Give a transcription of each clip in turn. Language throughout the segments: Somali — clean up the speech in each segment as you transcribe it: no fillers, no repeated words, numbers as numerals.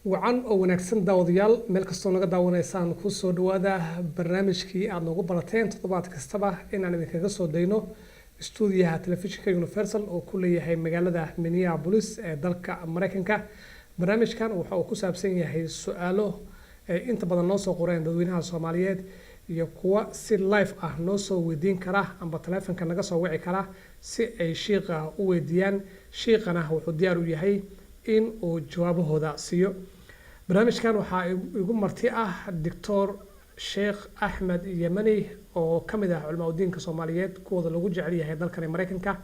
wacan oo wanaagsan daawadayaal meel kastoo naga daawanaysaan ku soo dhawaada barnaamijkii aad noogu barateen toddobaad kastaba inaan idinkaga soo dayno stuudiyaha telefishinka Universal oo ku leeyahay magaalada Minneapolis ee dalka Mareykanka. barnaamijkan waxa uu ku saabsan yahay su'aalo inta badan noo soo qoreen dadweynaha Soomaaliyeed iyo kuwa si live ah noo soo weydiin kara amba taleefanka naga soo wici kara si ay sheekha u weydiiyaan. sheekhana wuxuu diyaar u yahay in uu jawaabahooda siiyo. barnaamijkan waxaa igu marti ah Dr. Sheekh Axmed Yemani oo kamid ah culimada diinka Soomaaliyeed kuwada lagu jecel yahay dalkan Mareykanka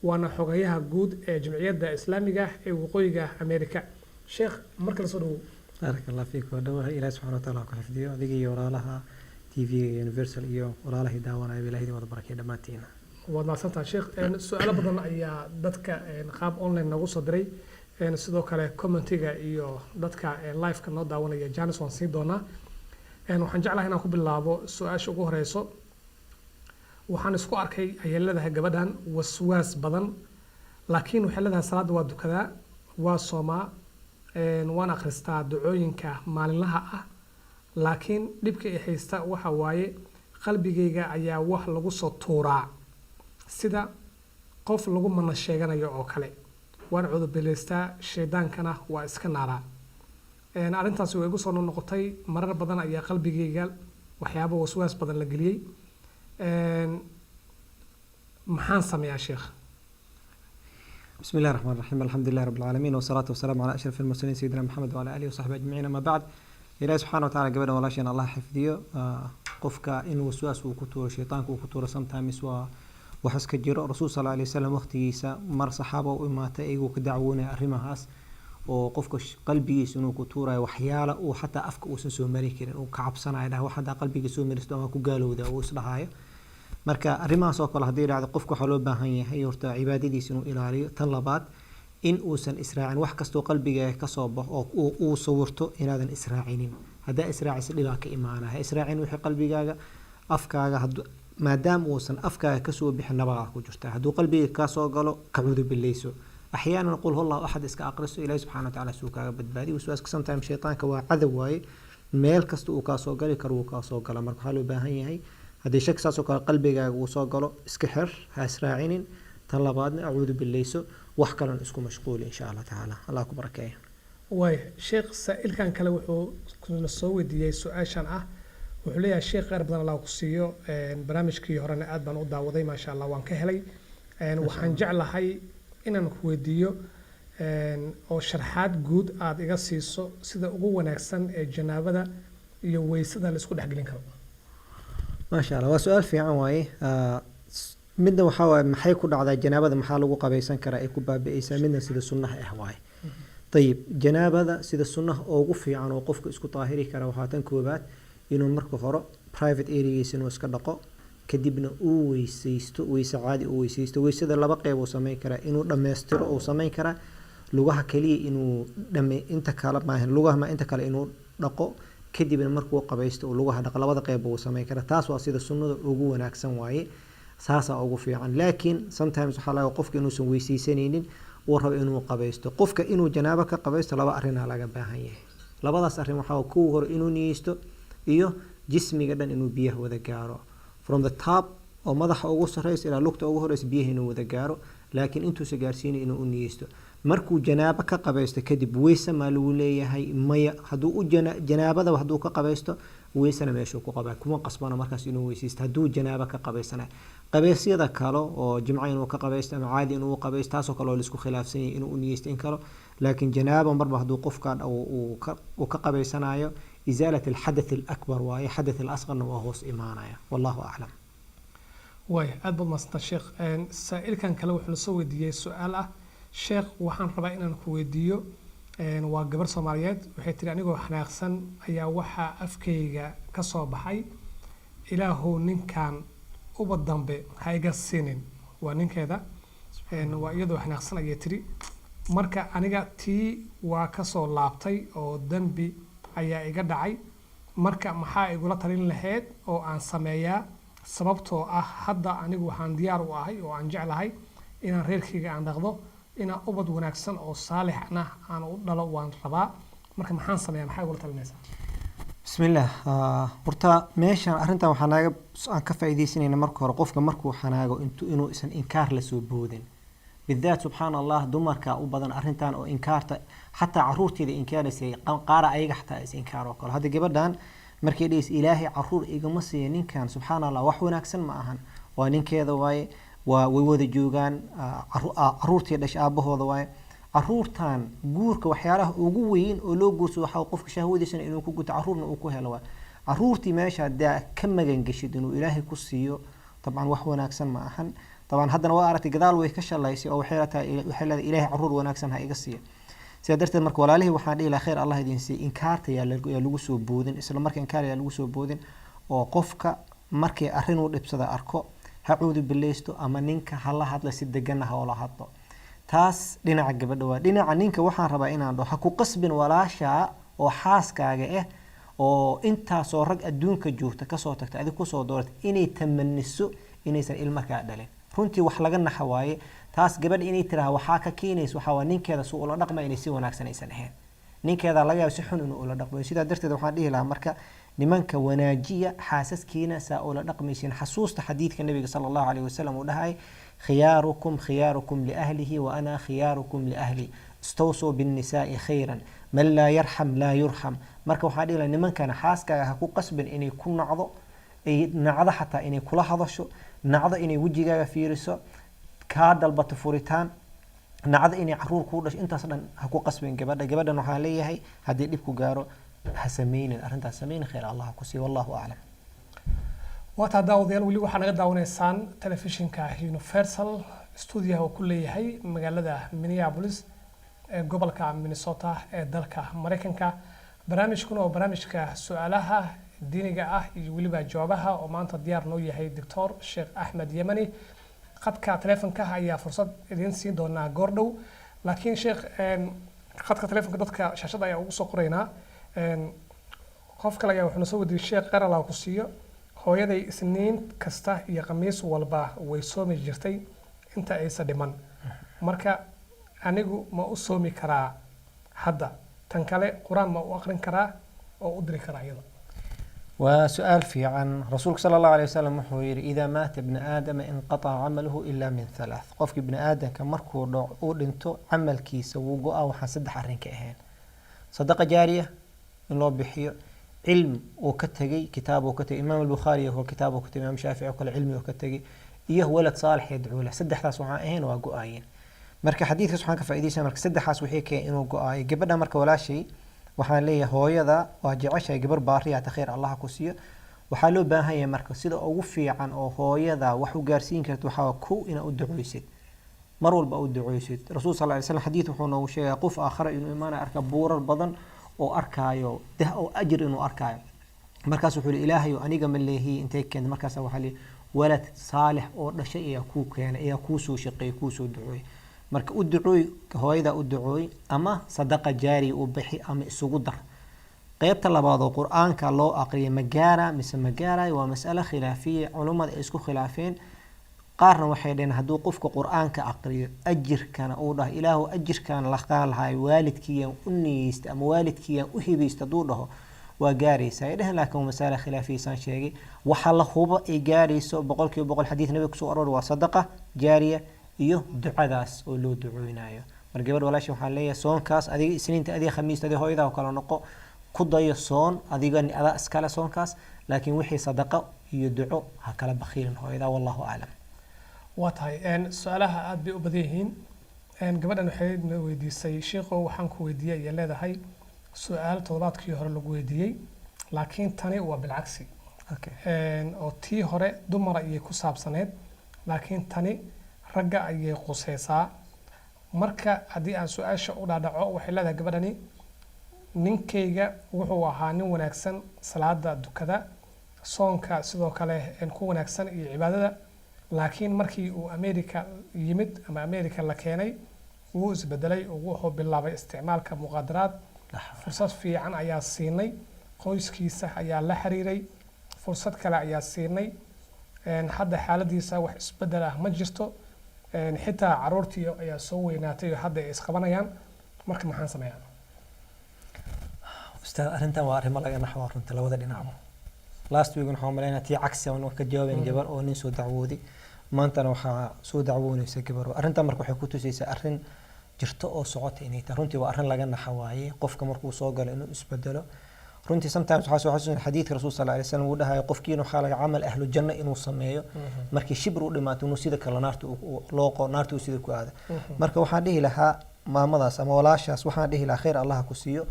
waana xogayaha guud ee Jamciyadda Islaamiga ee Waqooyiga Ameerika. sheekh markale soo dhawow. barakallahu fiik wa dhawaha ilaahay subhanahu wa ta'ala ku xifdiyo adiga iyo walaalaha TV Universal iyo walaalaha daawanaya ilaahay wada barakay dhamaantiin. waad maasantahay sheekh. su'aalo badan ayaa dadka qaab online nagu soo diray sidoo kale commentiga iyo dadka live-ka noo daawanaya Janice waan siin doonaa. waxaan jeclahay inaan ku bilaabo su'aasha ugu horeyso. waxaan isku arkay ayay gabadhan waswaas badan laakiin waxay leedahay salaada waa dukadaa waa soomaa waan akhristaa ducooyinka maalinlaha ah laakiin dhibka ay haysta waxa waaye qalbigayga ayaa wax lagu soo tuuraa sida qof lagu mana sheeganayo oo kale waan cudubilaystaa shaydaankana waa iska naaraa. arrintaasi way igu soo noqotay marar badan ayaa qalbigayga waxyaabo waswaas badan la geliyay. maxaan sameeyaa sheekh؟ بسم الله الرحمن الرحيم الحمد لله رب العالمين والصلاة والسلام على أشرف المرسلين سيدنا محمد وعلى آله وصحبه أجمعين. أما بعد إلهي سبحانه وتعالى قبل ولا شيء الله حفظيه قفك إن وسواس وكتور الشيطان وكتور sometimes وحس كجرا رسول صلى الله عليه وسلم وقت يسا مر صحابة وما تأيجوا كدعونا أرمهاس وقفك قلبي سنو كتورة وحيالة وحتى أفك وسنسو مريكين وكعب صنع ده وحتى قلبي سو مرستوها كقالوا ده وصلها marka arrimahaas oo kale hadii raacdo qofku waxa loo baahan yahay horta cibaadadiisa inuu ilaaliyo tan labaad in uusan israacin wax kasto qalbiga ka soo baxo oo uu sawirto inaadan israacinin hadaa israaciso dhibaa ka imaanaya israacin wixii qalbigaaga afkaaga maadaama uusan afkaaga ka soo bixin nabaga ku jirta haduu qalbiga ka soo galo kacuudu bilayso احيانا نقول هو الله احد اسك اقرسه الى سبحانه وتعالى سوكاga badbaadi waswaas sometimes shaytaanka waa cadow waaye meel kasta uu ka soo gali karo uu ka soo gala marka waxa loo baahan yahay hadii shak saasoo kale qalbigaaga uu soo galo iska xir ha israacinin tan labaadna acuudu bilayso wax kale isku mashquul insha Allah taala Allah ku barakeeyo. way sheekh sa'ilkan kale wuxuu soo weydiiyay su'aashan ah wuxuu leeyahay sheekh qaar badan Allah ku siiyo barnaamijkii horena aad baan u daawaday ma sha Allah waan ka helay waxaan jeclahay inaan ku weydiiyo oo sharxaad guud aad iga siiso sida ugu wanaagsan ee janaabada iyo weysada la isku dhaxgelin karo. ما شاء الله وسؤال في عواي مدنا وحاول محي كل عذا جنابة محل وقبيسان كرا يكون باب إيسا مدنا سيد السنة إهواي. طيب جنابة سيد السنة أوقف في عن وقفك إسكو طاهري كرا وحاتن كوبات إنه مركو فرق private areas إنه إسكدقة كدبنا ويسيستو ويسعادي ويسيستو ويسيد الله بقى وسمي كرا إنه لما يستر أو سمي كرا لغة كلي إنه لما أنت كلام ما لغة ما أنت كلا إنه دقة kadib markuu qabaysto oo lugaha dhaq labada qayb uu sameey kara taas waa sida sunnada ugu wanaagsan waaye saasa ugu fiican laakiin sometimes waxa laga qofka inuu san weysaysanaynin oo rabo inuu qabaysto qofka inuu janaaba ka qabaysto laba arrin laga baahan yahay labadaas arrin waxa ku hor inuu niyeysto iyo jismiga dhan inuu biyaha wada gaaro from the top oo madaxa ugu sarreeyay ilaa lugta ugu horeysa biyaha inuu wada gaaro laakiin intuu se gaarsiinay inuu niyeysto markuu janaaba ka qabaysto kadib weysa ma lagu leeyahay maya haduu u janaabada haduu ka qabaysto weysana meesha ku qabaa kuma qasbana markaas inuu weysaysto haduu janaaba ka qabaysana qabaysyada kale oo jimca inuu ka qabaysto ama caadi inuu qabaysto taasoo kale oo la isku khilaafsan yahay inuu niyeysto in kale laakiin janaaba marba haduu qofka uu ka qabaysanayo izaalat alhadath alakbar wa hadath alasghar wa hoos imaanaya wallahu a'lam. way aad baad maasanta sheekh. sa'ilkan kale wuxuu soo weydiiyay su'aal ah sheekh waxaan rabaa inaan ku weydiiyo waa gabar Soomaaliyeed waxay tiri anigoo xanaaqsan ayaa waxa afkayga ka soo baxay ilaahu ninkan uba dambe ha iga siinin waa ninkeeda waa iyadoo xanaaqsan ayay tiri marka aniga tii waa ka soo laabtay oo dambi ayaa iga dhacay marka maxaa igula talin lahayd oo aan sameeyaa sababtoo ah hadda anigu waxaan diyaar u ahay oo aan jeclahay inaan reerkayga aan dhaqdo ina ubad wanaagsan oo saalixna aan u dhalo waan rabaa marka maxaan sameeyaa maxay ugu talinaysaa بسم الله horta meeshan arrintan waxaan naga aan ka faa'iideysanayna marka hore qofka markuu xanaago inuu isan inkaar la soo boodin بالذات سبحان الله dumarka u badan arrintan oo inkaarta xataa caruurteeda inkaaraysa qaara ayaga xataa is inkaar oo kale hada gabadhan markay dhis ilaahay caruur igama siiyo ninkan subxaan allah wax wanaagsan ma ahan waa ninkeeda waaye waa way wada joogaan caruurtii dhashay aabahooda waaye caruurtan guurka waxyaalaha ugu weyn oo loo guurso waxa qofka shahwadiisa inuu ku guto caruurna uu ku helo waa caruurtii meesha daa ka magan gashid inuu ilaahay ku siiyo taban wax wanaagsan ma ahan taban haddana waa aragtay gadaal way ka shalaysay oo waxay leedahay ilaahay caruur wanaagsan ha iga siiyo sida darteed marka walaalihii waxaan dhihi lahaa khayr Allah idin siiyo inkaarta yaa lagu soo boodin isla markaa inkaar yaa lagu soo boodin oo qofka markii arrin uu dhibsada arko ha cuudu bileysto ama ninka hala hadla si degan ah oo la hadlo taas dhinaca gabadha waa dhinaca ninka waxaan rabaa inaan dhaho ha ku qasbin walaasha oo xaaskaaga ah oo intaas oo rag adduunka joogta ka soo tagta adiga ku soo dooratay inay tamaniso inaysan ilmo ka dhalin runtii wax laga naxa waaye taas gabadh inay tiraahdo waxa ka keenayso waxa waa ninkeeda soo ula dhaqma inay si wanaagsan aysan ahayn ninkeeda laga yaabo si xun inuu ula dhaqmo sida darteed waxaan dhihi lahaa marka nimanka wanaajiya xaasaskiina saa ula dhaqmaysin xasuusta xadiidka nabiga sallallahu alayhi wasallam uu dhahay خياركم لأهله وأنا خياركم لأهلي استوصوا بالنساء خيرا من لا يرحم لا يرحم marka waxa dhigay niman kana xaaskaaga ha ku qasbin inay ku nacdo ay nacdo xataa inay kula hadasho nacdo inay wajigaaga fiiriso ka dalbato furitaan nacdo inay caruur ku dhasho intaas dhan ha ku qasbin gabadhan waxa leeyahay hadii dib ku gaaro ha sameeynin arrintaas sameeynin khayr Allah ku sii wallahu a'lam wata daawadayaal weli waxaa naga daawanaysaan telefishinka Universal studio oo ku leeyahay magaalada Minneapolis ee gobolka Minnesota ee dalka Mareykanka barnaamijkuna oo barnaamijka su'aalaha diiniga ah iyo waliba jawaabaha oo maanta diyaar noo yahay Dr. Sheikh Ahmed Yamani qadka telefonka ayaa fursad idin siin doonaa goordhow laakiin Sheikh qadka telefonka dadka shaashada ayaa ugu soo qoraynaa qof kale ayaa wuxuu soo wadiiyay Sheikh qarala ku siiyo hooyaday isniin kasta iyo khamiis walba way soomi jirtay inta aysan dhiman marka anigu ma u soomi karaa hadda tan kale quraan ma u aqrin karaa oo u diri karaa iyada وسؤال في عن رسول صلى الله عليه وسلم وحوير إذا مات ابن آدم انقطع عمله إلا من ثلاث قفك ابن آدم كمركو دنتو عمل كيس وقوا أو حسد حرين كأهين صدقة جارية الله بحيو علم وكتجي كتاب وكتجي إمام البخاري هو كتاب وكتجي إمام الشافعي وكل علم وكتجي إيه ولد صالح يدعو له سد حاس وعاين وقاين مرك حديث سبحانه كفائدة مرك سد حاس وحيك إنه قاين قبلنا مرك ولا شيء waxaan leeyahay hooyada waa jeceshay gabar baariya ta khayr Allah ku siiyo waxa loo baahan yahay marka sida ugu fiican oo hooyada wax u gaarsiin karto waxa ku ina u duceysid mar walba u duceysid rasuul sallallahu alayhi wasallam xadiis wuxuu noo sheegay qof aakhir inuu iimaan arka buurar badan oo arkaayo dah oo ajir inuu arkaayo markaas wuxuu ilaahay aniga ma leeyahay intay keen markaas waxa li walad saalix oo dhashay ayaa ku keenay ayaa ku soo shaqeey ku soo ducooy marka u ducooy hooyada u ducooy ama sadaqa jaari u bixi ama isugu dar qaybta labaad oo quraanka loo aqriyo magaara mise magaara waa mas'ala khilaafiye culimada isku khilaafeen qaarna waxay dhaheen haduu qofka quraanka aqriyo ajirkana uu dhaho ilaahu ajirkan la qaalahay waalidkiina u niista ama waalidkiina u hibaysta duu dhaho waa gaaraysa ay dhahan laakiin mas'ala khilaafiye san sheegay waxa la hubo ay gaarayso boqolkiiba boqol xadiis nabiga soo aroor waa sadaqa jaariya iyo ducadaas oo loo ducooynayo mar gabadh walaashay waxaan leeyahay soonkaas adiga isniinta adiga khamiista adiga hooyada oo kala noqo ku dayo soon adiga ada iskala soonkaas laakiin wixii sadaqa iyo duco ha kala bakhiilin hooyada wallahu aalam watahay su'aalaha aad bay u badan yihiin gabadhan waxay weydiisay sheekho waxaan ku weydiiyay iyo leedahay su'aal toddobaadkii hore lagu weydiiyay laakiin tani waa bilcagsi oo tii hore dumar ayay ku saabsaneed laakiin tani ragga ayay qusaysaa marka hadii aan su'aasha u dhaadhaco waxay leedahay gabadhani ninkeyga wuxuu ahaa nin wanaagsan salaada dukada soonka sidoo kale ku wanaagsan iyo cibaadada laakiin markii uu America yimid ama America la keenay wuu isbedelay oo wuxuu bilaabay isticmaalka muqaadaraad fursad fiican ayaa siinay qoyskiisa ayaa la xiriiray fursad kale ayaa siinay hadda xaaladiisa wax isbedel ah ma jirto xitaa caruurtii ayaa soo weynaatay hadda ay isqabanayaan marka maxaan sameeyaa ustaad arrintan waa arrimo laga naxo runta labada dhinacba last week waxaan maleynaa tii cagsi aan ka jawaabin gabar oo nin soo dacwooday maantana waxaa soo dacwoonaysa gabar arrintan marka waxay ku tusaysaa arrin jirto oo socota inay tahay runtii waa arrin laga naxo waaye qofka markuu soo galo inuu isbedelo runtii sometimes waxaa soo xasuusin xadiidka rasuul sallallahu alayhi wasallam uu dhahay qofkiina waxaa laga camal ahlu janna inuu sameeyo markii shibr u dhimaato inuu sida kale naarta loo naarta sida ku aada marka waxaan dhihi lahaa maamadaas ama walaashaas waxaan dhihi lahaa khayr Allah ku siiyo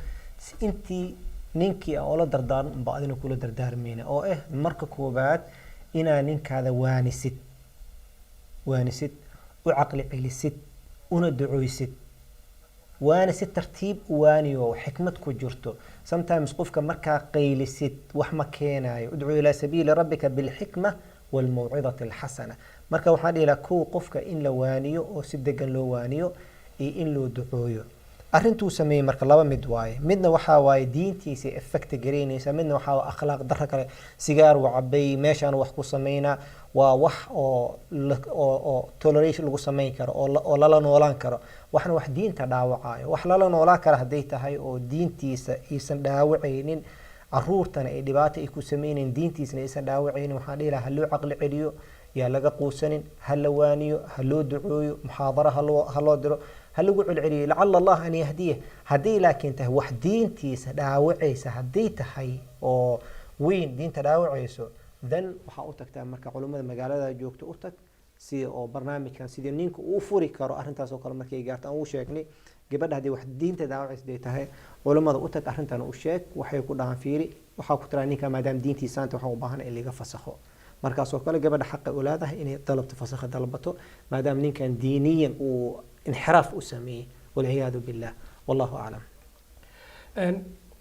intii ninkii oo la dardaaran ba adina kula dardaarmayna oo marka koobaad inaa ninkaada waanisid u caqli celisid una duceysid waana si tartiib waaniyo xikmad ku jirto sometimes qofka marka qaylisid wax ma keenayo udcu ila sabiili rabbika bil hikma wal maw'idati al hasana marka waxaan dhihi lahaa qofka in la waaniyo oo si degan loo waaniyo iyo in loo ducooyo arrintuu sameeyay marka laba mid waaye midna waxa waaye diintiisa effect gareynaysa midna waxa waa akhlaaq darro kale sigaar waa cabay meeshaan wax ku sameeyna waa wax oo toleration lagu sameyn karo oo la noolaan karo waxna wax diinta dhaawacayo wax la noolaan karo haday tahay oo diintiisa aysan dhaawacaynin caruurtana ay dhibaato ay ku sameeyeen diintiisna aysan dhaawacaynin waxaan dhihi lahaa loo caqli celiyo yaa laga quusanin hal waaniyo hal ducooyo muhaadara hal loo diro هل يقول علي لعل الله أن يهديه هدي لكن ته وحدين تيس داوع عيسى هدي تحي أو وين دين تداوع عيسى ذن وحاوتك تأمرك علماء المجال جوكت أوتك سي أو برنامج كان سيدي نينك وفوري كارو أهرنتا سوكر مركي جارت أو شاكني جبنا هدي وحدين تداوع عيسى دي تهي علماء أوتك أهرنتا أو شاك وحيكون عن فيري وحاو كتراني كما دام دين تيسان وحاو بهنا اللي قفسخه مركز سوكر جبنا حق أولاده إني طلبت فسخ طلبته ما دام نين كان دينيا انحراف أسميه والعياذ بالله والله أعلم.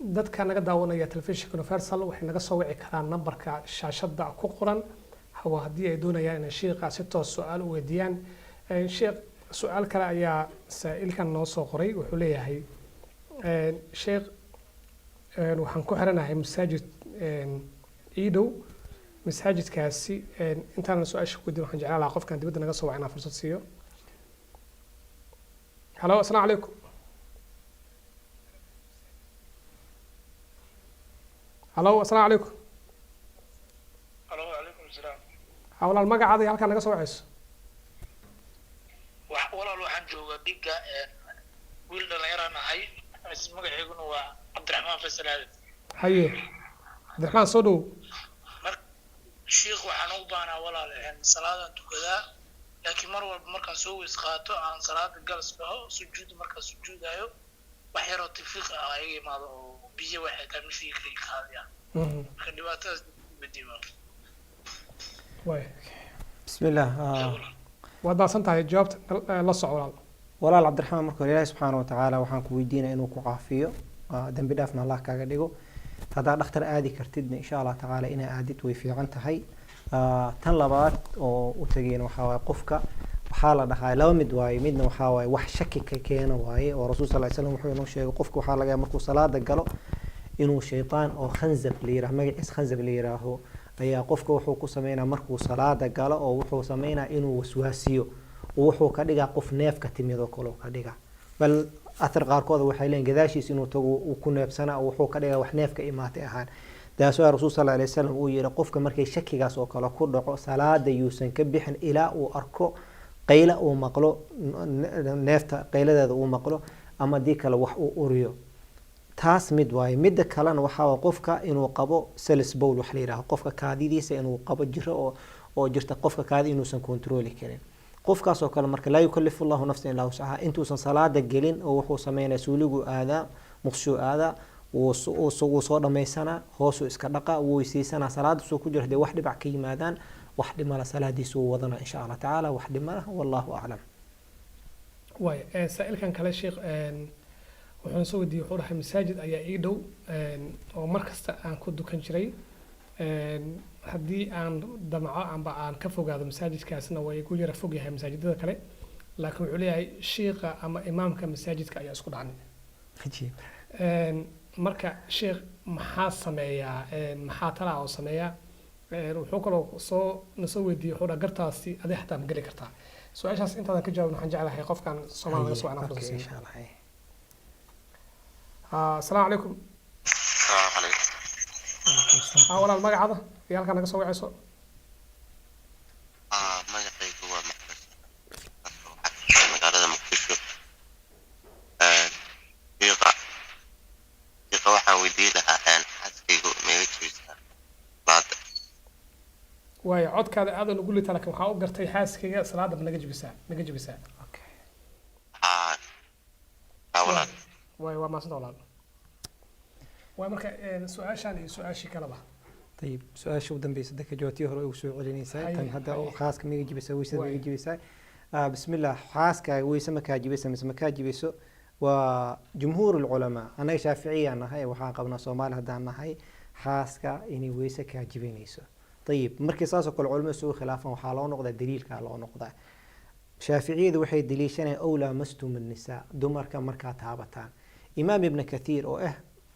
dadka naga daawanaya telefishinka Universal waxay naga soo wici karaan nambarka shaashada ku qoran hawa hadii ay doonayaan in sheekha si toos su'aal u weydiiyaan sheekh su'aal kale ayaa saailkan noo soo qoray wuxuu leeyahay sheekh waxaan ku xiranahay masaajid iidow masaajidkaasi intaan su'aasha ku diin waxaan jeclaan lahaa qofkan dibadda naga soo wacina fursad siiyo. هلو السلام عليكم. هلو السلام عليكم. هلو عليكم السلام. حول المقعد هل كان نقص وعيس؟ ولا الواحد جوا دقة ولد العيران هاي اسمه يقولون هو عبد الرحمن فيصل هذا. حيه. عبد الرحمن صدو. الشيخ وحنوبانا ولا الحين صلاة كذا. لكن مركز سوي إسقاطه عن صلاة الجلسة سجود مركز سجود أيوه وحيرة تفيق أي ما بيجي واحد كان فيه كريك هذا خدمات بديمه بسم الله وهذا سنتها جاوبت لا صعود ولا عبد الرحمن مركز الله سبحانه وتعالى وحن كويدينا إنه كعافية دم بدافنا الله كعديجو هذا دكتور آدي كرتدنا إن شاء الله تعالى إنا آدي توفي عن تهي tan labaad oo u tageen waxa way qofka waxa la dhahay laba mid waay midna waxa way wax shaki ka keena waay oo rasuul sallallahu alayhi wasallam wuxuu inoo sheegay qofka waxa laga markuu salaada galo inuu shaytaan oo khanzab leeyahay magaciisa khanzab leeyahay ayaa qofka wuxuu ku sameeynaa markuu salaada galo oo wuxuu sameeynaa inuu waswaasiyo oo wuxuu ka dhigaa qof neefka timid oo kale ka dhigaa bal athar qaarkood waxay leeyihiin gadaashiis inuu tago uu ku neefsana oo wuxuu ka dhigaa wax neefka imaatay ahaan daasoo rasuul sallallahu alayhi wasallam uu yiri qofka markay shakigaas oo kale ku dhaco salaada yuusan ka bixin ilaa uu arko qayla uu maqlo neefta qayladeeda uu maqlo ama dii kale wax uu uriyo taas mid waay mid kalena waxa qofka inuu qabo salis bowl wax leeyahay qofka kaadidiisa inuu qabo jiro oo jirta qofka kaadi inuusan control karin qofkaas oo kale marka la yukallifu Allahu nafsan illa wus'aha intuusan salaada gelin oo wuxuu sameeyaa suuligu aada muqshu aada وسو دميسنا هوسو iska dhaqa weysiisana salaad soo ku jirtay wax dhibac ka yimaadaan wax dhimala salaadiisu wadana insha Allah taala wax dhimala wallahu a'lam way saailkan kale sheekh wuxuu soo wadiyo wuxuu dhahay masaajid ayaa ii dhow oo markasta aan ku dukan jiray haddii aan damco amba aan ka fogaado masaajidkaasna way ku yara fog yahay masaajidada kale laakiin wuxuu leeyahay sheekha ama imaamka masaajidka ayaa isku dhacnay ajiib marka sheekh maxaa sameeyaa maxaa tala oo sameeyaa wuxuu kaloo soo weydiiyay wuxuu dhahay gartaasi adii xataa ma geli kartaa su-aashaas intaadan ka jawaabin waxaan jeclahay qofkan Soomaaliga soo wacna fursa insha Allah السلام عليكم ولا المقعدة يا كان نقص وعيسو magacaygu waa maxamed magaalada muqdisho diiqa waxaan weydiin lahaa xaaskaygu meega jirtaa salaada واي عود كذا هذا نقول لي ترى كم خاو قرتي حاس كي صلاة بنجيب ساعة نجيب ساعة okay walaal واي وما صدق ولا واي مركا سؤال شان سؤال شي كلامه طيب سؤال شو دم بيصدق جوتي هو وسوء علينيسا هاي- تن هذا هاي. خاص كم يجي بيسوي ويسوي واي. يجي بيسوي بسم الله خاص كا ويسمى كاجي بيسوي مسمى كاجي بيسوي وجمهور العلماء أنا شافعي أنا هاي وحاقبنا صومال هذا أنا هاي خاص كا إني ويسا كاجي بينيسو طيب مركز أساس كل علماء سوء خلافا وحالون نقطة دليل كالو نقطة شافعية ذو وحي دليل شنو أولى مستم النساء دمر كمركات هابتان إمام ابن كثير أو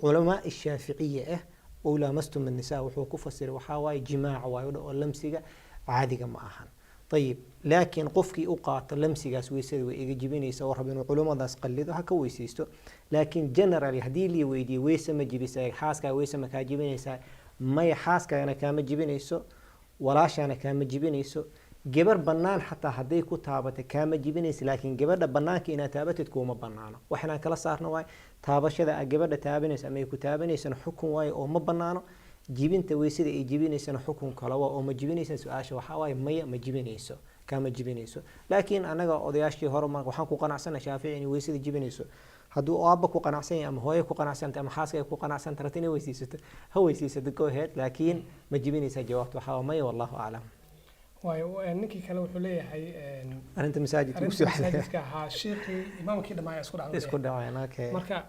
علماء الشافعية أولى مستم النساء وحو كفسر وحاواي جماع ولمسيقة عادي ما أهان طيب لكن قفكي أوقات لمسيقة سويسيد ويجيبيني سوى ربنا علماء داس قلدوا هكا ويسيستو لكن جنرالي هدي لي ويدي ويسما جيبيساي حاسكا ويسما كاجيبيني ساي ما حاسكا أنا كام جيبينيسو ولاش أنا كام جيبينيسو gabar bannaan xataa hadday ku taabatay kaama jibinaysa laakiin gabadha bannaanka inaad taabatid kuuma bannaano waxaan kala saarna waay taabashada aad gabadha taabanaysa ama ay ku taabanaysana xukun waayo oo ma bannaano jibinta weysada ay jibinaysana xukun kale waa oo ma jibinaysa su-aasha waxaa waaye maya ma jibinayso kaama jibinayso laakiin anaga odayaashii hore waxaan ku qanacsana shaafici inay weysada jibinayso hadduu aabba ku qanacsan yahay ama hooyo ku qanacsanta ama xaaska ay ku qanacsanta rabta inay weysiisato ha weysiisato go ahead laakiin ma jibinaysa jawaabta waxaa waa maya wallahu aclam واي نكي كلا وحوليه هاي أنت مساجد أرنت وسوي مساجد كها شيخي إمام كده معي أسكت على isku dhaceen okay مركا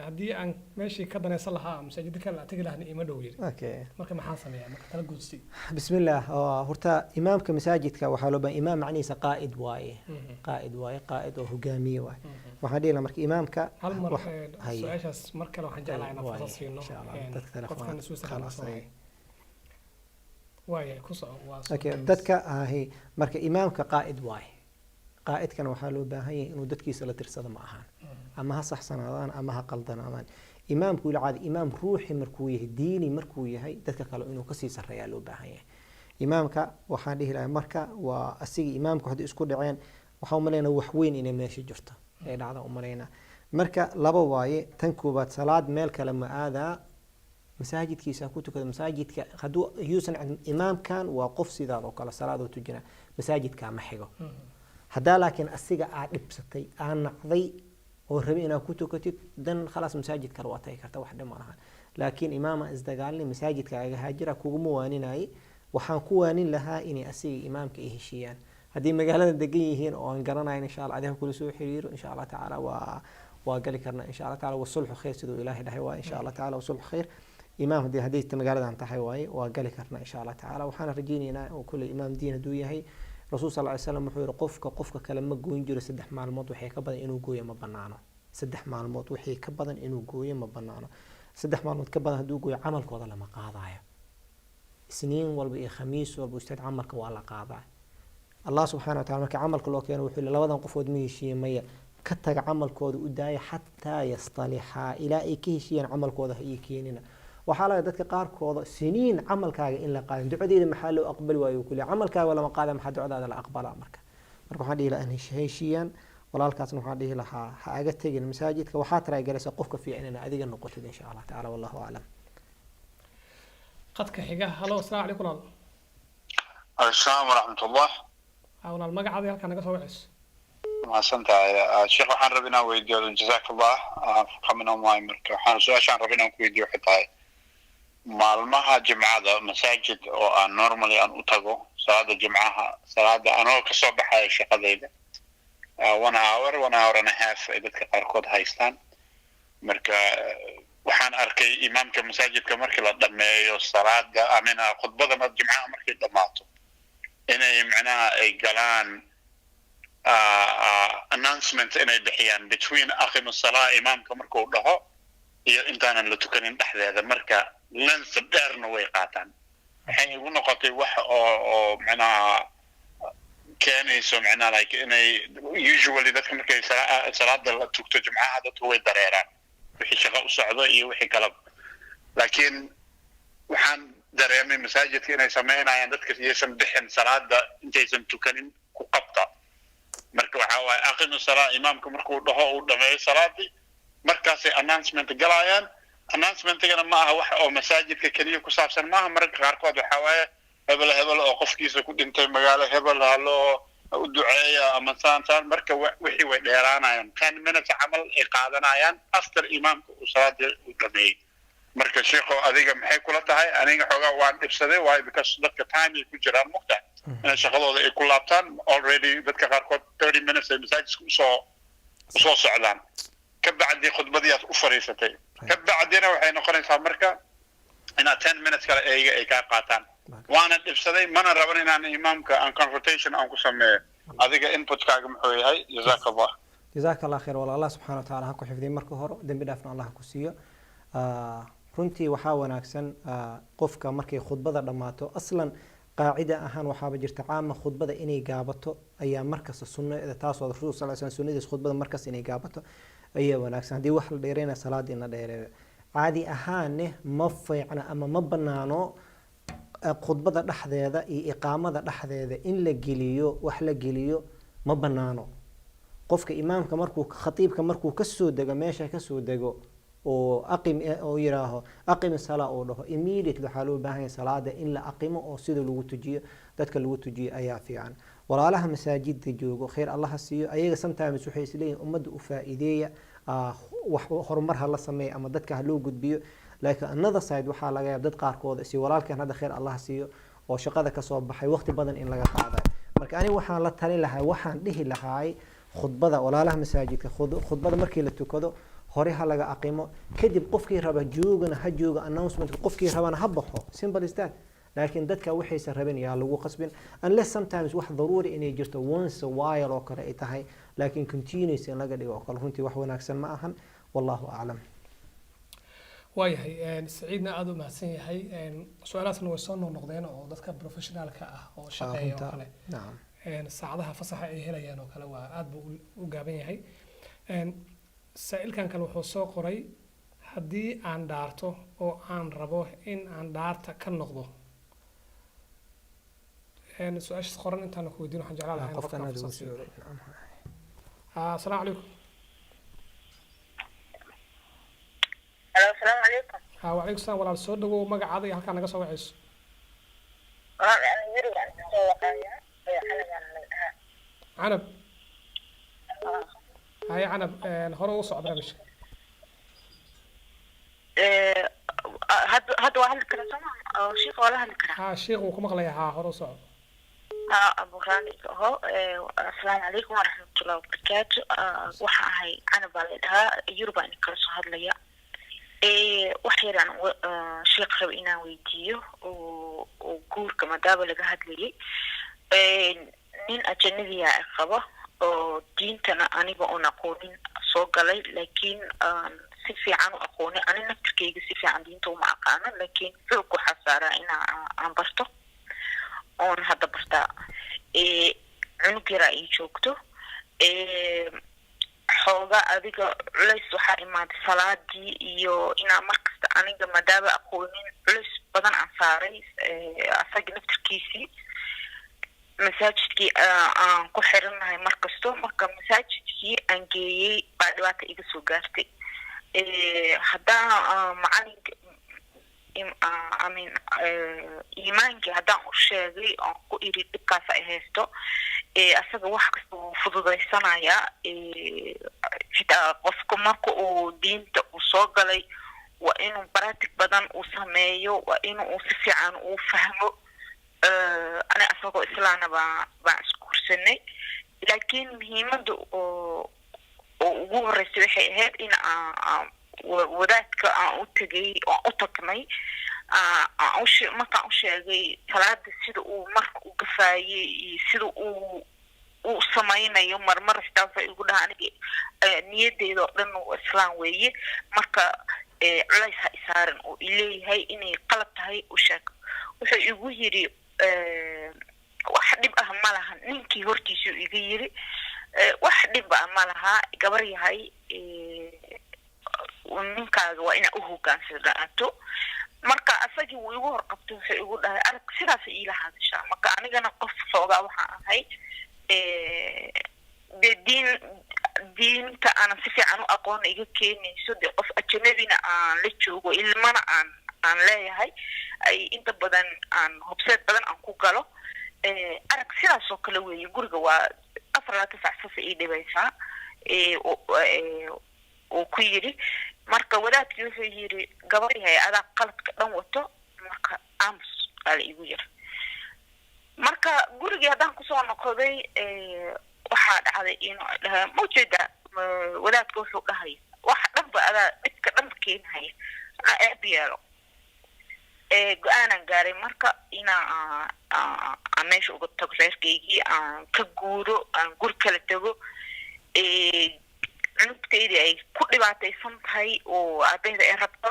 هدي أن ماشي كده نصلها مساجد كلا تجي إيمان دوير okay مركا محاسن يعني مركا تلقوا تسي بسم الله هرتا إمامك مساجدك وحلو بين إمام معنيسا قائد واي قائد وهجامي واي وحدي لمرك إمامك هل مرة هي. سؤال مركا لو حنجعل عنا واي. فصل إن شاء الله تختلف قف كان سويسرا خلاص خلاص واي كوسا okay dadka ahi marka imaamka qaa'id waay qaa'idkan waxaa loo baahan yahay inuu dadkiisa la tirsado ma ahaan ama ha saxsanaadaan ama ha qaldanaadaan imaamku ila caadi imaam ruuxi markuu yahay diini markuu yahay dadka kale inuu ka sii sareeyaa loo baahan yahay imaamka waxaan dhihi lahaa marka waa asigi imaamku hadii isku dhaceen waxa u maleynaa wax weyn inay meesha jirto ee dhacda u maleynaa marka laba waaye tan koobaad salaad meel kale ma aadaa masaajidkiisa ku tukada masaajidka haduu yuusan imaamkan waa qof sidaad oo kale salaad oo tujina masaajidka ma xigo hadaa laakiin asiga aad dhibsatay aan naqday oo rabi inaad ku tukatid dan خلاص masaajid kale waa tay karta wax dhima laha laakiin imaama isdagaalni masaajidka aga haajira kugu waaninay waxaan ku waanin lahaa inay asiga imaamka ay heshiyaan hadii magaalada degan yihiin oo aan garanayn insha Allah adiga kula soo xiriiro insha Allah taala waa gali karna insha Allah taala wasulhu khayr sidoo ilaahay dhahay waa insha Allah taala wasulhu khayr إمام هدي هديت مقالة عن تحيواي وقال كرنا إن شاء الله تعالى وحنا رجينا وكل إمام دين دويه رسول صلى الله عليه وسلم وحير قفك كلام مجوين جل سدح مع الموت وحي كبدن إنه جوية ما بنانا سدح مع الموت وحي كبدن إنه جوية ما بنانا سدح مع الموت كبدن هدو جوية عمل كوضا لما قاضعه سنين والبقي خميس والبستاد عمل كوالا قاضعه الله سبحانه وتعالى كعمل كله كان وحول لو بدن قفود ميشي مية كتج عمل كود وداي حتى يصطلحا إلى إيكيشين عمل كوضا هي كيننا وحالا dadka qaarkooda siniin camalkaaga in la qaadin ducadeeda maxaa loo aqbal waayo kulli camalkaaga lama qaada maxaa ducadaada la aqbala marka waxaan dhihi lahaa heshiiyaan walaalkaasna waxaan dhihi lahaa ha aga tagin masaajidka waxaa taray galaysa qofka fiican in adiga noqotid insha Allah taala wallahu a'lam qadka xiga halo assalaamu alaykum السلام ورحمة الله. awla magacaada halka naga soo wacayso ما سنت الشيخ وحن ربنا ويديو جزاك الله فقمنا ما مرك وحن سؤال ربنا ويديو حتى maalmaha jimcada masaajid oo aan normally aan u tago salaada jimcaha salaada anoo ka soo baxay shaqadayda 1 hour and a half ay dadka qaarkood haystaan marka waxaan arkay imaamka masaajidka markii la dhameeyo salaada amina khudbada jimcaha markii dhamaato inay macnaha ay galaan announcement inay bixiyaan between aqim as-salaa imaamka markuu dhaho iyo intaanan la tukanin dhexdeeda marka lens dheerna way qaataan waxay ugu noqotay wax oo macnaha keenayso macnaha like inay usually dadka markay salaada la tugto jimcaha dadku way dareeraan wixii shaqo u socdo iyo wixii kale laakiin waxaan dareemay masaajidka inay sameynayaan dadka iyaysan bixin salaada intaysan tukanin ku qabta marka waxa waaye aqimi salaa imaamka markuu dhaho uu dhameeyo salaadii markaasay announcement galayaan announcement-gana ma aha wax oo masaajidka kaliya ku saabsan maaha mararka qaarkood waxa waaye hebel oo qofkiisa ku dhintay magaalo hebel haloo u duceeya ama saan marka wixii way dheeraanayaan 10 minutes camal ay qaadanayaan after imaamka uu salaada u dhameeyay marka sheekho adiga maxay kula tahay aniga xoogaa waan dhibsaday waayo because dadka time ay ku jiraan mugta in shaqadooda ay ku laabtaan already dadka qaarkood 30 minutes ay masaajidka usoo socdaan ka bacdi khudbadii aad u fariisatay ka bacdina waxay noqonaysaa marka inaad 10 minutes kale ay ka qaataan وانا دبسدي ما انا ربنا ان امامك ان كونفرتيشن ان كسميه adiga inputkaaga muxuu yahay jazaak allah khair wala allah subhanahu wa ta'ala ha ku xifdiyo marka hore dambi dhaafna allah ku siiyo runtii waxa wanaagsan qofka markay khudbada dhamaato aslan qaacida ahaan waxa jirta caama khudbada inay gaabato ayaa markaas sunnada taas oo rasuul sallallahu alayhi wasallam sunnadiis khudbada markaas inay gaabato ayaa wanaagsan hadii wax la dheereena salaad in la dheereeyo caadi ahaan ma fiicna ama ma banaano khudbada dhaxdeeda iyo iqaamada dhaxdeeda in la geliyo wax la geliyo ma banaano qofka imaamka markuu khatiibka markuu ka soo dago meesha ka soo dago oo aqim oo yiraaho aqim salaa oo dhaho immediately waxa loo baahan yahay salaada in la aqimo oo sida lagu tujiyo dadka lagu tujiyo ayaa fiican walaalaha masaajidda joogo khayr allah siiyo ayaga sometimes waxay isleeyihiin ummadda u faa'iideeya wax horumar ha la sameeyo ama dadka ha loo gudbiyo laakiin another side waxa laga yaab dad qaarkood si walaalkan hada khayr allah siiyo oo shaqada ka soo baxay waqti badan in laga qaaday marka ani waxaan la talin lahaa waxaan dhihi lahaay khudbada walaalaha masaajidka khudbada markii la tukado hore ha laga aqimo kadib qofkii raba joogana ha jooga announcement qofkii rabana ha baxo simple is that laakiin dadka waxaysan rabin yaa lagu qasbin unless sometimes wax daruuri inay jirto once a while oo kale ay tahay laakiin continuous in laga dhigo oo kale runtii wax wanaagsan ma ahan wallahu a'lam waayahay saciidna aad u mahadsan yahay su'aalaasna way soo noqdeen oo dadka professionalka ah oo shaqeeya oo kale saacadaha fasaxa ay helayaan oo kale waa aad buu u gaaban yahay sa'ilkan kale wuxuu soo qoray haddii aan dhaarto oo aan rabo in aan dhaarta ka noqdo su-aashaas qoran intaan ku weydiin waxaan jeclaan lahaa qofka assalaamu calaykum السلام عليكم. وعليكم السلام ولا soo dhawow magacaada iyo halka naga soo wacayso. عنب. هاي عنب هره u socda barnaamijka. هذا واحد كلا سما شيخ ولا هل كلا. شيخ وكم مقليها هره u socda. أبو غالي هو السلام عليكم ورحمة الله وبركاته. وحاي عنب عليها يربى إنك رسول هذا waxyaraan sheekh rab inaan weydiiyo oo guurka maadaaba laga hadlayay nin ajanabiya qaba oo diintana aniga oon aqoonin soo galay laakiin si fiican u aqoonay ani naftirkeyga si fiican diinta uma aqaano laakiin xoog waxaa saaraa inaan barto oon hadda bartaa cunug yaraa ii joogto xooga adiga culays waxa imaad salaadii iyo inaa markasta aniga maadaaba aqoonin culays badan aan saaray asaga naftirkiisii masaajidkii aan ku xiranahay markasto marka masaajidkii aan geeyey baa dhibaato iga soo gaartay haddaan macalinka iimaankii haddaan u sheegay oon ku iri dhibkaas ay haysto asaga wax kasta uu fududaysanayaa xitaa qofka marka uu diinta uu soo galay waa inuu practic badan uu sameeyo waa inuu si fiican uu fahmo ana asagoo islaana baan iskuursanay laakiin muhiimada oo ugu horreysay waxay ahayd in wadaadka aan u tagay oo u tagnay markaan u sheegay salaada sida uu marka u gafaayay iyo sida uu samaynayo marmar xitaa igu dhaha aniga niyadeyda oo dhan uu islaam weeye marka culays ha isaaran oo ileeyahay inay qalab tahay u sheeg wuxuu igu yidhi wax dhib ah ma laha ninkii hortiisuu iga yidhi wax dhib ah ma laha gabar yahay ninkaaga waa inaa u hogaansanaato marka asagii wuu igu horqabtay wuxuu igu dhahay arag sidaas iila hadashaa marka anigana qof xoogaa waxaan ahay dee diinta aanan si fiican u aqoon iga keenayso dee qof ajnabina aan la joogo ilmana aan leeyahay ay inta badan aan hubseed badan aan ku galo arag sidaas oo kale weeye guriga waa 4 saac ii dhibaysaa oo ku yiri marka wadaadkii wuxuu yiri gabar yahay adaa qaladka dhan wato marka aamus ala igu yiri marka gurigii haddaan kusoo noqday waxaa dhacday inuu dhahay mawjada wadaadka wuxuu dhahay wax dhanba adaa dhibka dhanba keenhaya eebiyeelo go-aanan gaaray marka inaan meesha uga tago reerkaygii aan ka guuro aan gur kala tago cunugtaydii ay ku dhibaataysan tahay oo aabaheeda ay rabto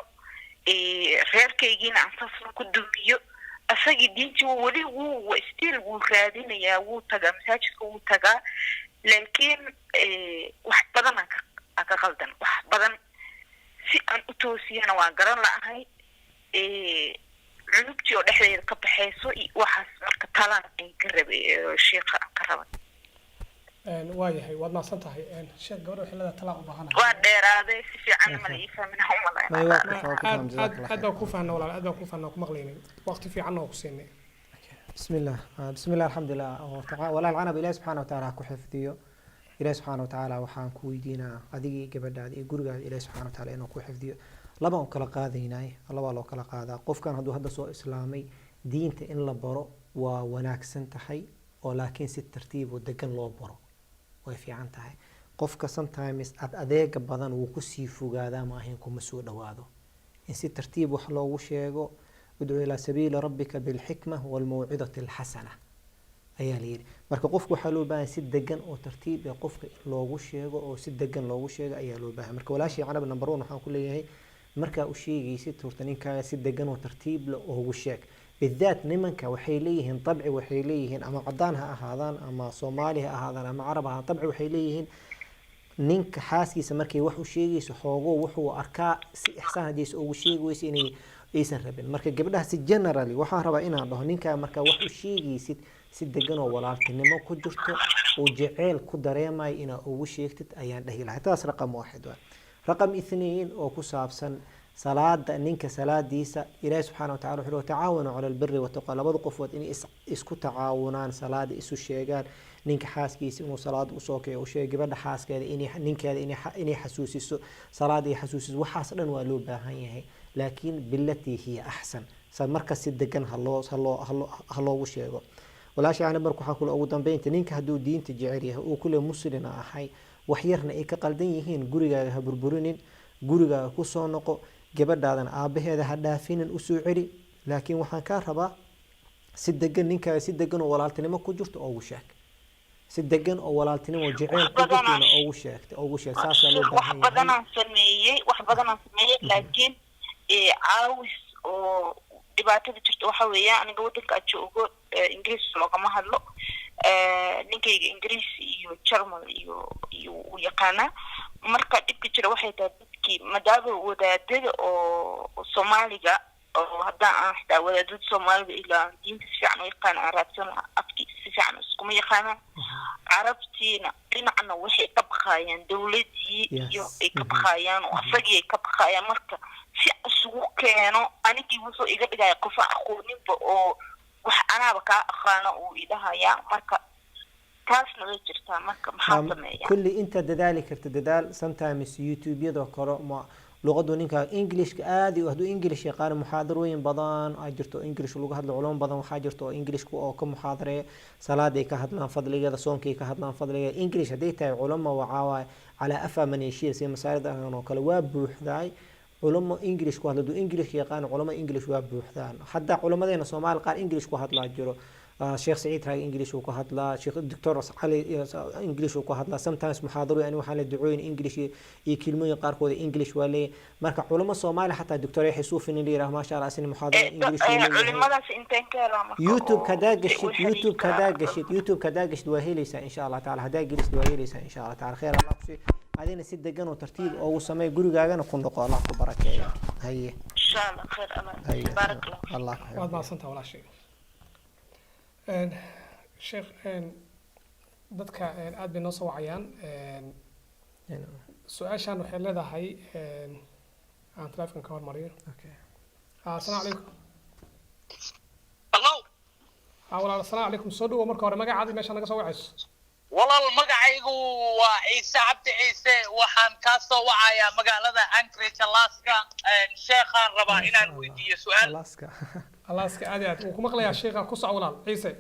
reerkaygiina aan saasna ku dumiyo asagii diintii weli wuu stiil wuu raadinayaa wuu tagaa masaajidka wuu tagaa laakiin wax badan aan ka qaldan wax badan si aan u toosiyana waan garan la'ahay cunugtii oo dhexdeeda ka baxayso waxaas marka talaan ay ka rabay sheekha aan ka rabay waayahay waad maasan tahay sheekh gabadha waxay leedahay talaa u baahanahay waa dheeraaday si fiican ma la ii fahmin aad baan ku fahnaa walaal aad baan ku fahnaa ku maqlaynay waqti fiican oo ku siinay بسم الله الحمد لله ولا العنب إله سبحانه وتعالى كحفظيه إله سبحانه وتعالى وحان كويدينا أدي قبل هذه جورجا إله سبحانه وتعالى إنه كحفظيه لبا كلا قاذيناي الله والله كلا قاذا قف كان هذا سو إسلامي دينته إن لبرو وناكسن تحي ولكن ست ترتيب ودقن لو برو وفي عن تحي قف sometimes أديك بدن وكسي فوجادا ما هينكم مسؤول دوادو إن ست ترتيب وحلو وشيء ادعو إلى سبيل ربك بالحكمة والموعظة الحسنة أيالي marka qofku waxa loo baahan si degan oo tartiib ah qofka loogu sheego oo si degan loogu sheego ayaa loo baahan marka walaashii canab number 1 waxaan ku leeyahay marka uu sheegaysid horta ninka si degan oo tartiib leh oo ugu sheeg bidaat nimanka waxay leeyihiin tabci waxay leeyihiin ama cadaan ha ahaadaan ama Soomaali ha ahaadaan ama Arab ha tabci waxay leeyihiin ninka xaaskiisa markay wax u sheegayso xoogo wuxuu arkaa si ihsaanadiisa ugu sheegayso inay aysan rabin marka gabadha si generally waxaan rabaa inaan dhaho ninka marka wax u sheegaysid si degan oo walaaltinimo ku jirto oo jecel ku dareemay ina ugu sheegtid ayaan dhahi lahaa taas raqam 1 raqam 2 oo ku saabsan salaada ninka salaadiisa ilaahay subhanahu wa ta'ala wuxuu tacaawano cala albirri wa taqwa labada qofood in isku tacaawunaan salaada isu sheegaan ninka xaaskiisa inuu salaad u soo kaco sheeg gabadha xaaskeeda ninkeeda inay xasuusiso salaada ay xasuusiso waxaas dhan waa loo baahan yahay laakiin billati hiya ahsan marka si degan haloo sheego walaashi aan markuu waxa kula ugu dambeynta ninka haduu diinta jecel yahay oo kule muslina ahay wax yarna ay ka qaldan yihiin gurigaaga ha burburinin gurigaaga ku soo noqo gabadhaadan aabaheeda ha dhaafinin u soo celi laakiin waxaan ka rabaa si degan ninka si degan oo walaaltinimo ku jirto oo ugu sheeg si degan oo walaaltinimo jecel ku jirto oo ugu sheeg saas loo baahan yahay wax badan aan sameeyay laakiin caawis oo dhibaatada jirto waxa weeyaan aniga wadanka joogo Ingiriis loogama hadlo ninkayga Ingiriis iyo German iyo u yaqaana marka dhibka jira waxay tahay dadkii madaaba wadaadada oo Soomaaliga oo hadda aan xitaa wadaadada Soomaaliga ilaa diinta si fiican u yaqaan arabsan afki si fiican iskuma yaqaana carabtiina dhinacna waxay ka baqayaan dawladii iyo ay ka baqayaan oo asagii ay ka baqayaan marka si asugu keeno anigii wuxuu iga dhigay qof aqooninba oo wax anaaba ka aqaana oo idahaya marka taasna way jirtaa marka maxaa sameeyaa kulli inta dadaali karta dadaal sometimes YouTube yada koro ma luqadu ninka English ka aadi oo haduu English yaqaan muhaadarooyin badan ay jirto English lagu hadlo culum badan waxa jirto oo English ku oo ka muhaadare salaada ka hadlaan fadligeeda soonka ka hadlaan fadligeeda English haday tahay culumma waa ala afa man yashii si masaarida oo kale waa buuxday علماء إنجليش كهذا دو إنجليش يقان علماء إنجليش وابوحدان حتى علماء الصومال قال إنجليش كهذا جرو شيخ سعيد هاي إنجليش وكهذا شيخ الدكتور علي إنجليش وكهذا sometimes محاضرة يعني وحنا الدعوين إنجليش يكلموا يقارقوا إنجليش ولا مركع علماء الصومال حتى الدكتور يحسوف إن اللي راه ما شاء الله سن محاضرة إنجليش علماء إنتين كلام يوتيوب يوتيوب كذا قشت وهيليس إن شاء الله تعالى هذا قشت وهيليس إن شاء الله تعالى خير الله بسي هذين سيد دقن وترتيب أو سماي جوري جانا كن لقاء الله تبارك هي insha allah khayr allah Ay, baarak allah allah ku waad xifdiyo. mahadsantaha walaashay sheekh dadka aad bay noo soo wacayaan su-aashaan waxay leedahay aan telefonka ka hormariyo Okay. asalaamu calaykum hallo walaal asalaamu calaykum soo dhawow marka hore magacaadi meesha naga soo wacayso walaal magacaygu waa ciise cabdi ciise waxaan kaa soo wacayaa magaalada Anchorage Alaska sheekhaan rabaa inaan weydiiyo su-aal Alaska. alaaska aad iyo aad wuu ku maqlayaa sheekha ku soco walaal ciise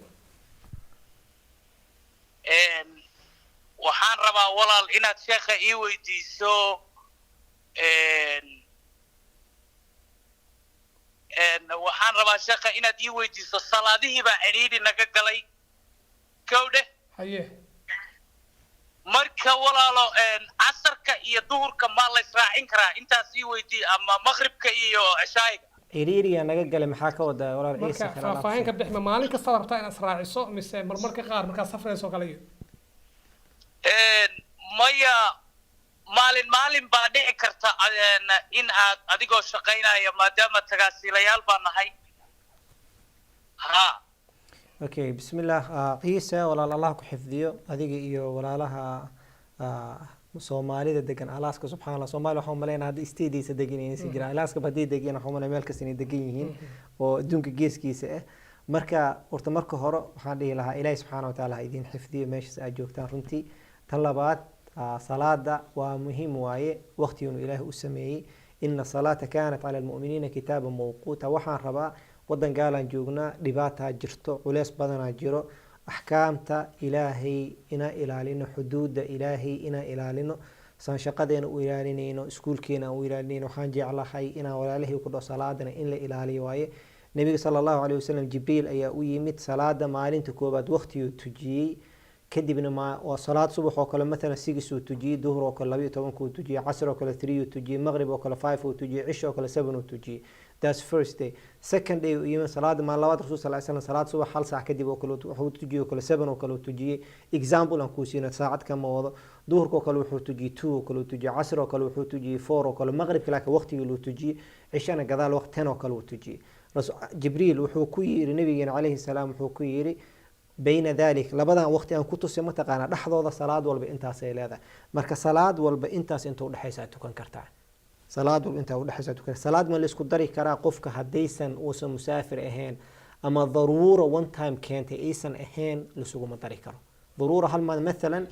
waxaan rabaa walaal inaad sheekha ii weydiiso waxaan rabaa sheekha inaad ii weydiiso salaadihii baa cidhiidhi naga galay kowdhe haye marka walaalo casarka iyo duhurka ma la israacin karaa intaas ii weydii ama maqribka iyo cishaayiga Iriiriga naga galay maxaa ka wadaa walaal Ciise marka kala faahfaahin ka bixma maalin kasta rabtaa inaad israaciso mise marmarka qaar markaad safrayso kale iyo maya maalin baa dhici karta in aad adigoo shaqaynaya maadaama tagaasiilayaal baa nahay ha Okay, bismillah. Ciise walaal Allah ku xifdiyo adiga iyo walaalaha Soomaalida degan Alaska subxaanallah Soomaali waxaan maleynaa hadda isteediisa degan inay si jiraan Alaska badii degan waxaan maleynaa meel kasta inay degan yihiin oo adduunka geeskiisa ah marka horta marka hore waxaan dhihi lahaa Ilaahay subxaanahu wa ta'ala ha idin xifdiyo meesha aad joogtaan runtii tan labaad salaada waa muhiim waaye waqtigu Ilaahay u sameeyay inna salata kaanat ala almu'minina kitaban mawquta waxaan rabaa wadan gaalan joognaa dhibaato jirto culeys badan jiro axkaamta Ilaahay ina ilaalino xuduuda Ilaahay ina ilaalino san shaqadeena u ilaalinayno iskuulkeena u ilaalinayno waxaan jeclahay ina walaalahay ku dhaw salaadana in la ilaaliyo waaye nabiga sallallahu alayhi wasallam jibriil ayaa u yimid salaada maalinta koobaad waqtigu tujiyay kadibna waa salaad subax oo kale مثلا 6 uu tujiyay duhur oo kale 12 uu tujiyay casr oo kale 3 uu tujiyay maghrib oo kale 5 uu tujiyay cisha oo kale 7 uu tujiyay that's first day second day iyo salaad ma labaad rasuul sallallahu alayhi wasallam salaad subax hal saac kadib oo kale wuxuu tujiyay oo kale 7 oo kale uu tujiyay example aan ku siino saacad kama wado duhurka oo kale wuxuu tujiyay 2 oo kale uu tujiyay casr oo kale wuxuu tujiyay 4 oo kale maghribka laakiin waqtiga uu tujiyay cishana gadaal waqti 10 oo kale uu tujiyay jibriil wuxuu ku yiri nabigeena alayhi salaam wuxuu ku yiri بين ذلك لبدا وقت أن كنت سمعت قانا لحظة صلاة والب أنت سيلاذا مرك صلاة والب أنت أنتو دحيسة تكون كرتا صلاة والب أنت دحيسة تكون صلاة ما اللي سكدري كرا قفك حديثا وس مسافر أهين أما ضرورة one time كانت إيسن أهين لسوق مطري كرا ضرورة هل ما مثلا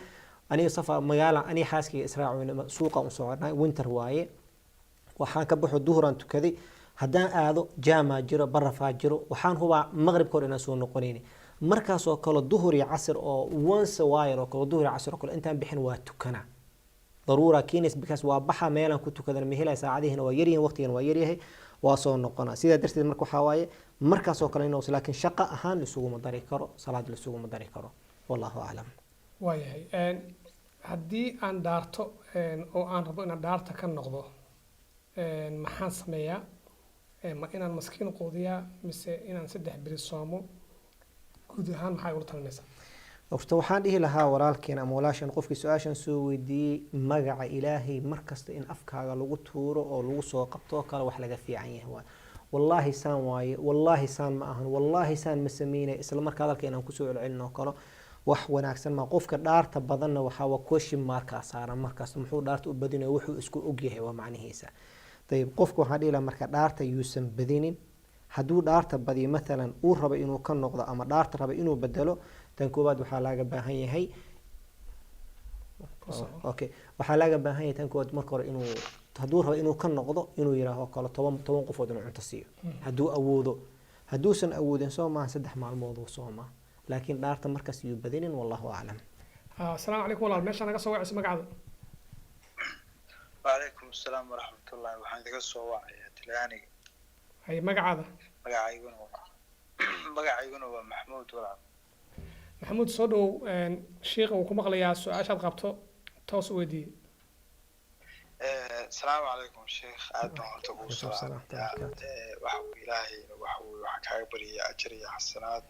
أنا صفا مجالا أنا حاسكي إسراع من سوق وصورنا وينتر واي وحان كبح الظهر أنتو كذي هدان آذو جامع جرو برا فاجرو وحان هو مغرب كورنا سو نقوليني markaas oo kala duhur iyo casr oo once wire oo kala duhur iyo casr oo kala intaan bixin waa tukana daruura keenis because waa baxa meelan ku tukadana mehelay saacadihiina waa yariyeen waqtigan waa yaryahay waa soo noqona sida darteed marka waxa waaye markaas oo kale inuu laakiin shaqo ahaan isugu madari karo salaad isugu madari karo wallahu a'lam waayahay haddii aan dhaarto oo aan rabo inaan dhaarta ka noqdo maxaan sameeyaa ma inaan maskiin quudiyaa mise inaan 3 biri soomo guud ahaan maxay ugu talinaysaa horta waxaan dhihi lahaa walaalkeen ama walaashan qofkii su-aashan soo weydiiyey magaca ilaahay markasta in afkaaga lagu tuuro oo lagu soo qabto kale wax laga fiican yahay wallaahi saan waaye wallaahi saan ma ahan wallaahi saan ma sameynay isla markaa hadalka inaan kusoo celcelino kale wax wanaagsan ma qofka dhaarta badanna waxaa waa question marka saaran markaas muxuu dhaarta u badinayo wuxuu isku og yahay waa macnihiisa طيب qofku waxaan dhihi lahaa marka dhaarta yuusan badinin hadduu dhaarta badiyo مثلا uu rabo inuu ka noqdo ama dhaarta rabo inuu bedelo tan koobaad waxaa laga baahan yahay okay waxaa laga baahan yahay tan koobaad marka hore inuu hadduu rabo inuu ka noqdo inuu yiraahdo kala 10 qofood inuu cunto siiyo hadduu awoodo hadduusan awoodin soo ma 3 maalmood oo soo ma laakiin dhaarta markaas uu badinin wallahu a'lam assalaamu alaykum walaal meesha naga soo wacayso magacada وعليكم السلام ورحمة الله وحان دقا سو وعيا تلاني هاي مقعدة مقعيقنا هو محمود ولا محمود صدو شيخ وكم أغليا سؤال شاد قبطو توس ودي السلام عليكم شيخ آدم ورتقو السلام وحو إلهي وحو وحكاي بري أجري حسنات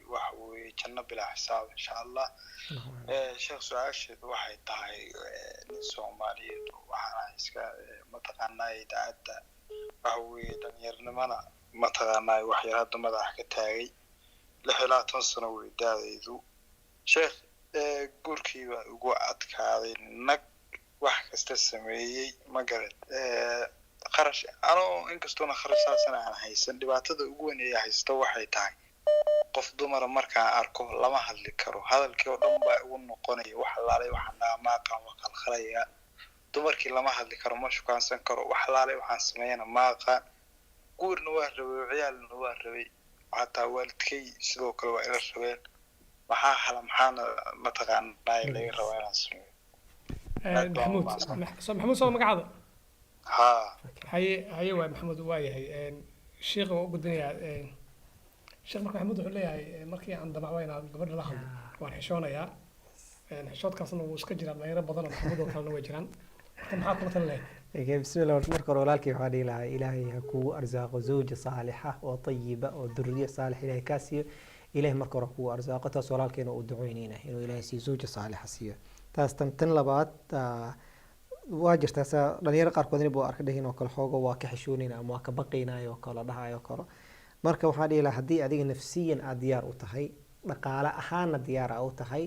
وحو جنة بلا حساب إن شاء الله شيخ سؤال شد waxay tahay Soomaaliyeed waxaan iska mataqaanaa idaacada waxa weeye dhalinyarnimana mataqaanaa waxyar hadda madaxa ka taagay 16 sano wey daadaydu sheekh guurkiiba ugu adkaaday nag wax kasta sameeyey ma garad kharash anoo inkastoona kharashaasana aan haysan dhibaatada ugu weyn ee haysta waxay tahay qof dumar markaan arko lama hadli karo hadalkii oo dhan baa ugu noqonaya wax laalay waxaan maaqaan waa khalkhalaya dumarkii lama hadli karo ma shukaansan karo wax laalay waxaan sameeyana maaqaan guurna waa rabay ciyaalna waa rabay hataa waalidkay sidoo kale waa ila rabeen maxaa hala maxaana mataqaanaa laga rabaa inaan sameeyo محمود سو مقعد ها هي محمود وايهي شيخ قدنيا شيخ محمود wuxuu leeyahay markii aan damacwayna gabadha la hadlo waan xishoonayaa xishoodkaasna wuu iska jiraa dhalinyaro badan oo maxamuud oo kalena way jiraan maxaa ku tan leeyahay بسم الله marka hore walaalkii waxaa dhihi lahaa ilaahay ha kugu arsaaqo zawja saalixa oo tayiba oo durriye saalix ilaahay ka siiyo ilaahay marka hore kugu arsaaqo taas walaalkeena uu duceynayna inuu ilaahay siiyo zawja saalixa siiyo taas tan labaad waa jirtaa saa dhalinyaro qaarkood inay buu arka dhahin oo kale xoogo waa ka xishoonayna ama waa ka baqaynaayo oo kale dhahayo kale marka waxaa dhihi lahaa haddii adiga nafsiyan aad diyaar u tahay dhaqaale ahaanna diyaar u tahay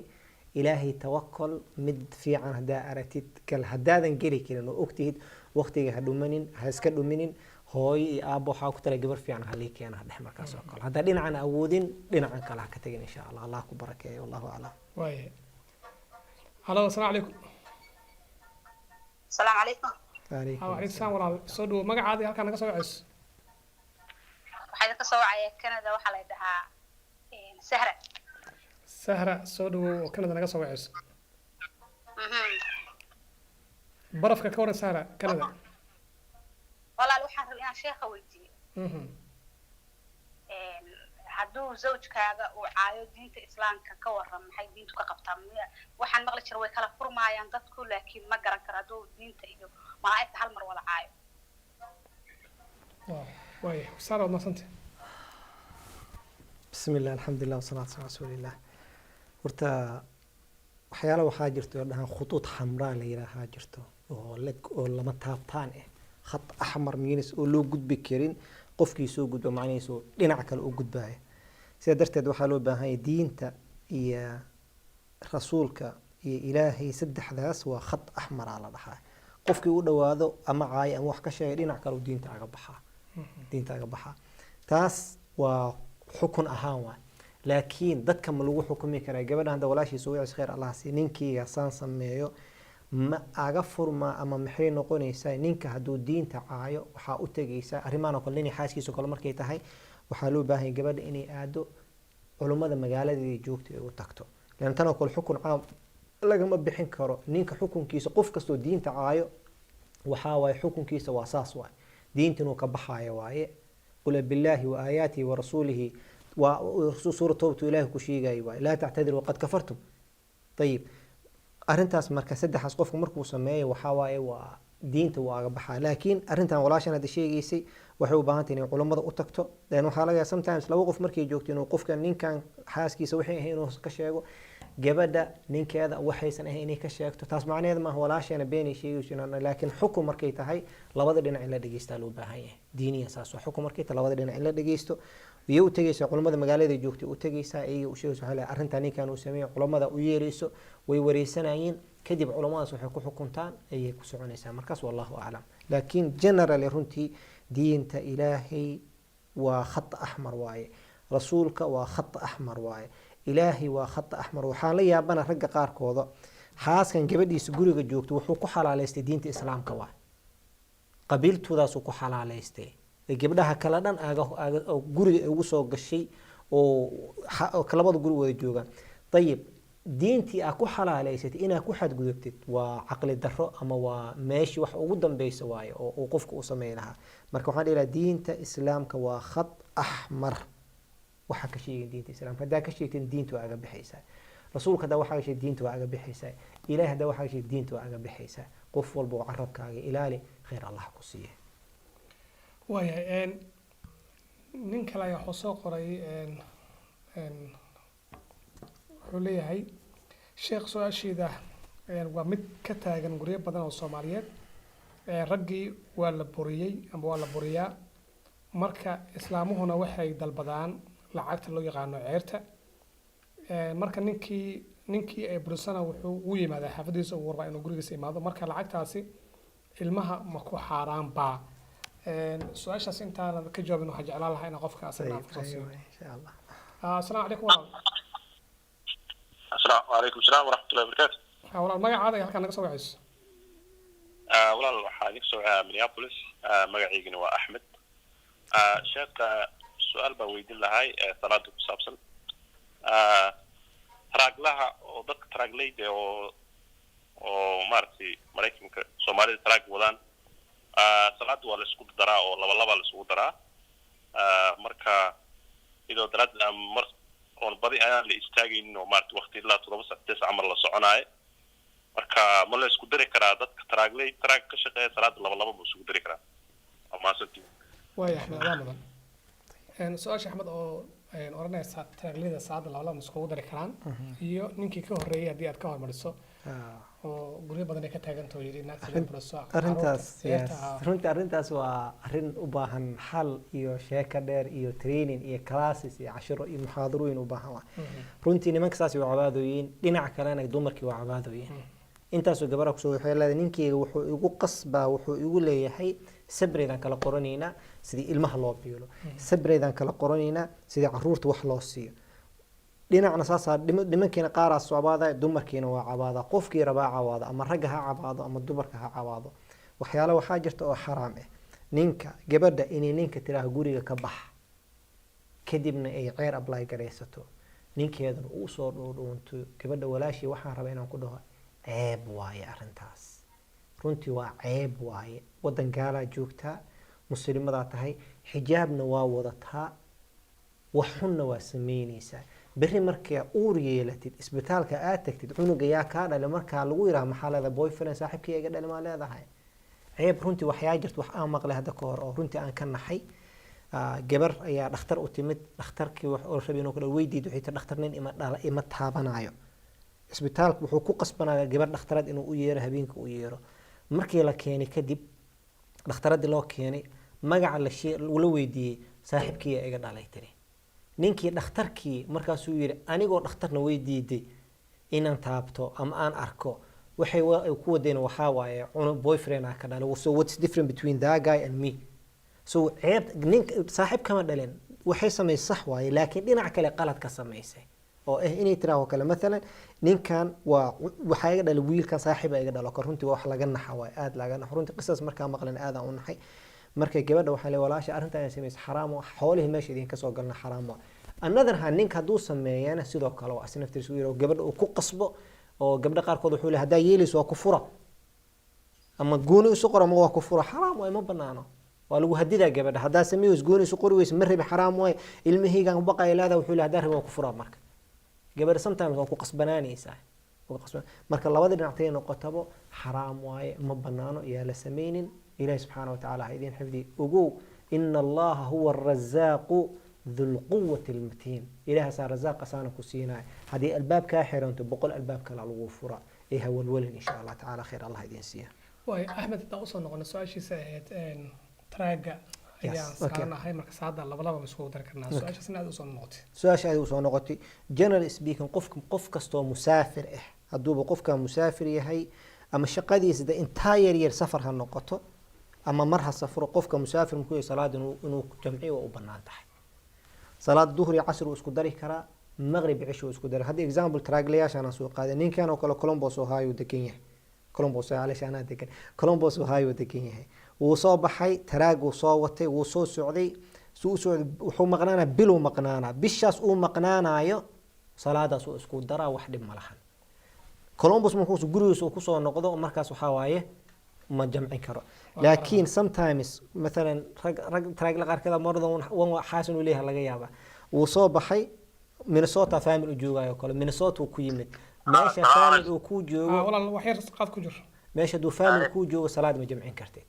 ilaahay tawakkul mid fiican haddaa aragtid kal haddaadan geli karin oo ogtihid waqtiga ha dhumanin ha iska dhuminin hooyo iyo aabbo waxaa ku tala gabar fiican halii keena dhex markaas oo kale haddaa dhinacan awoodin dhinacan kale ha ka tagin insha allah allah ku barakeeyo wallahu aclam waaye halo assalaamu calaykum السلام عليكم وعليكم السلام walaal soo dhawo magacaadii halkaan naga soo wacayso waxaan ka soo wacay Canada waxa la dhahaa Sahra Sahra soo dhawo oo Canada naga soo wacayso barafka ka waran Sahra Canada walaal waxaan rabaa inaan sheekha weydiiyo hadduu zawjkaaga uu caayo diinta islaamka ka waran maxay diintu ka qabtaa waxaan maqli jiray way kala furmaayaan dadku laakiin ma garan karo hadduu diinta iyo malaa'igta hal mar wada caayo waaye Sahra ma sante بسم الله الحمد لله والصلاة والسلام على رسول الله horta waxyaalo waxaa jirto oo dhahan khutuud xamraa la yiraahaa jirto oo lama taabtaan khat ahmar miinis oo loo gudbi karin qofkii soo gudbo macnihiisu dhinac kale u gudbaayo sida darteed waxaa loo baahan yahay diinta iyo rasuulka iyo ilaahay saddexdaas waa khat ahmar la dhahaa qofkii u dhawaado ama caay ama wax ka sheegay dhinac kale diinta aga baxaa taas waa xukun ahaan waa laakiin dadka ma lagu xukumi karaa gabadha hada walaashiisa oo khayr Allah si ninkiga saan sameeyo ma aga furma ama maxay noqonaysaa ninka haduu diinta caayo waxa u tagaysaa arimaan oo kale inay xaaskiisa kale markay tahay waxa loo baahan yahay gabadha inay aado culimada magaalada ay joogto ay u tagto laan tan oo kale xukun caam lagama bixin karo ninka xukunkiisa qof kasto diinta caayo waxa way xukunkiisa waa saas waay diintinu ka baxayo waaye qul billahi wa ayatihi wa rasulihi وسورة توبة إله كشيء لا تعتذروا وقد كفرتم طيب أرنتاس مركز سدحاس قفكم مركو سماية وحواي ودينته وأقبحها لكن أرنتان ولاشان هذا الشيء يسي وحيو بانتين علماء أتكتو لأنه حالا sometimes لو وقف مركي جوكتين وقف كان نين كان حاسكي سوحي هينو كشيغو جبدا نين كذا وحيسن هيني كشيغتو تاس معنى ما هو لاشان بيني شيء وشنا لكن حكم مركي تهي لبدا دينا إلا دقيستا لو باهي ديني أساس وحكم مركي لبدا دينا إلا دقيستو iyo tagaysa culimada magaalada joogtay u tagaysa ay u sheegayso hal arrintan kan uu sameeyo culimada u yeerayso way wareysanaayeen kadib culimadaas waxay ku xukuntaan ay ku soconaysaa markaas wallahu a'lam laakiin generally runtii diinta ilaahay waa khat ahmar waaye rasuulka waa khat ahmar waaye ilaahay waa khat ahmar waxa la yaabana ragga qaarkooda haaskan gabadhiisa guriga joogto wuxuu ku xalaaleystay diinta islaamka waa qabiiltoodaas ku xalaaleystay gabdhaha kala dhan aaga guriga ugu soo gashay oo kalabada guri wada joogan tayib diintii aad ku xalaaleysatay inaad ku xadgudubtid waa caqli darro ama waa meeshii wax ugu dambaysa waaye oo qofku u sameyn lahaa marka waxaan dhihi lahaa diinta islaamka waa khat ahmar waxa ka sheegay diinta islaamka hadaa ka sheegtin diintu aaga bixaysaa rasuulka hadaa waxa ka sheegay diintu aaga bixaysaa ilaahay hadaa waxa ka sheegay diintu aaga bixaysaa qof walba oo carabkaaga ilaali khayr Allah ku siiyo waayahay nin kale ayaa wuxuu soo qoray wuxuu leeyahay sheekh su-aasheeda waa mid ka taagan guryo badan oo Soomaaliyeed raggii waa la buriyey ama waa la buriyaa marka islaamuhuna waxay dalbadaan lacagta loo yaqaano ceerta marka ninkii ay burisana wuxuu u yimaadaa xaafadiisa ugu rabaa inuu gurigiisa imaado marka lacagtaasi ilmaha ma ku xaaraan baa su-aashaas intaanad ka jawaabin waxaan jeclaan lahaa inaan qofka asagana fursad siiyo insha allah asalaamu calaykum walaal وعليكم السلام ورحمة الله وبركاته. walaal magacaada iyo halkaan naga soo wacayso walaal waxaa idin soo Minneapolis magaciigana waa Axmed. sheekha su'aal baa weydiin lahay salaada ku saabsan. taraaglaha oo dadka taraagleyda oo maaragtay Mareykanka Soomaalida taraag wadaan salaada waa la isku daraa oo laba la isku daraa marka idoo daraad mar oo badi ayaan la istaagin oo maaragtay waqti ilaa 7 saac camal la soconaay marka ma la isku dari karaa dadka taraag ka shaqeeya salaada laba ma isku dari karaa ama santii waaya Axmed adaa mudan su-aasha Axmed oo oranaysa taraagleyda salaada laba ma iskugu dari karaan iyo ninkii ka horreeyay haddii aad ka hormariso oo guryo badan ay ka taaganto yiri arrintaas waa arrin u baahan xal iyo sheeko dheer iyo training iyo classes iyo cashiro iyo muxaadarooyin u baahan waa runtii nimanka saas waa cabaadooyin dhinaca kalena dumarkii waa cabaadooyin intaasoo gabadha kusoo waxay leedahay ninkeyga wuxuu igu qasbaa wuxuu igu leeyahay sabreedaan kala qoranaynaa sidii ilmaha loo biilo sabreedaan kala qoranaynaa sidii caruurta wax loo siiyo dhinacna saasaa nimankiina qaaraas cabaada dumarkiina waa cabaada qofkii rabaa cabaado ama ragga ha cabaado ama dumarka ha cabaado waxyaalo waxaa jirta oo xaraam ah ninka gabadha inay ninka tiraaha guriga ka bax kadibna ay ceer apply garaysato ninkeedana uu soo dhuudhuunto gabadha walaashii waxaan rabaa inaan ku dhaho ceeb waaye arrintaas runtii waa ceeb waaye wadan gaalaa joogtaa muslimadaa tahay xijaabna waa wadataa wax xunna waa sameynaysaa berri markaa uur yeelatid isbitaalka aad tagtid cunuga yaa kaa dhale markaa lagu yiraahdo maxaa leedahay boyfriend saaxiibkii iga dhale maa leedahay ceeb runtii waxyaa jirta wax aan maqlay hadda ka hor oo runtii aan ka naxay gabar ayaa dhakhtar u timid dhakhtarkii wax oo rabay inuu kala weydiido wixii taa dhakhtar nin ima taabanayo isbitaalku wuxuu ku qasbanayaa gabar dhakhtarad inuu u yeero habeenka u yeero markii la keenay kadib dhakhtaradii loo keenay magaca la weydiiyey saaxiibkii iga dhalay tiri ninkii dhakhtarkii markaasuu yiri anigoo dhakhtarna weydiiday inaan taabto ama aan arko waxay ku wadeen waxa waaye boyfriend ka dhalay so what's different between that guy and me so ceeb ninka saaxiib kama dhalin waxay sameeyay sax waaye laakiin dhinac kale qalad ka sameysay oo inay tiraaho kale mesela ninkan waa waxa iga dhalay wiilkan saaxiib iga dhalo ka runtii wax laga naxa waay aad laga naxa runtii qisas markaa maqlan aad aan u naxay markay gabadha waxa la walaasha arrinta ay sameeyay xaraam oo xoolaha meesha idin ka soo galna xaraam oo another hand ninka haduu sameeyana sidoo kale waa asnaftiisu yiro gabadha uu ku qasbo oo gabadha qaar kood wuxuu leeyahay hadaa yeelis waa ku fura ama gooni isu qoro ma waa ku fura xaraam way ma banaano waa lagu hadidaa gabadha hadaa sameeyo gooni isu qori weys marribi xaraam way ilmihiigan baqay leedahay wuxuu leeyahay hadaa rabo waa ku fura marka gabadha sometimes waa ku qasbanaanaysaa marka labada dhinactay noqotabo xaraam waaye ma banaano yaa la sameeynin إلهي سبحانه وتعالى هيدين حفظي وقو إن الله هو الرزاق ذو القوة المتين إله صار رزاق أسانا كسينا هذه الباب كاحرة أنت بقول الباب كلا الغفورة إيه هو الولد إن شاء الله تعالى خير الله يدين سيها واي أحمد تقصد نقول سؤال شيء سعيد تراجع أيام سكرنا هاي مركز هذا الله مسكو دركنا سؤال شيء سناد وصل نقطي سؤال شيء وصل نقطي جنرال سبيكن قف كستو مسافر هدوب قف كمسافر يهي أما الشقادي إذا انتاير ير سفر هالنقطة أما مرها سفر قفك مسافر مكوي صلاة إنه جمعي وبنان تحت صلاة الظهر عصر واسكودري كرا مغرب عشاء واسكودري هذا إكزامبل تراجلياش أنا سوق هذا نين كانوا كولومبوس وهايو دكينيه كولومبوس على أنا دكين كولومبوس وهايو دكينيه وصاب حي تراج وصوتي وصو سعودي سعودي وحو مقنانا بلو مقنانا بالشاس أو مقنانا يو صلاة سو اسكودرا واحد ملحن كولومبوس مكوس جروس وكوسو نقضوا مركز وحوايه ما جمعين كرو لكن sometimes مثلا تراجل قار كذا مرضى وحاسن وليها لقى يابا وصوب حي مينيسوتا فاميل وجوغا يقول مينيسوتا وكويمت ماشي فاميل وكوجو والله وحير قاد كجر ماشي دو فاميل كوجو صلاة ما جمعين كرتين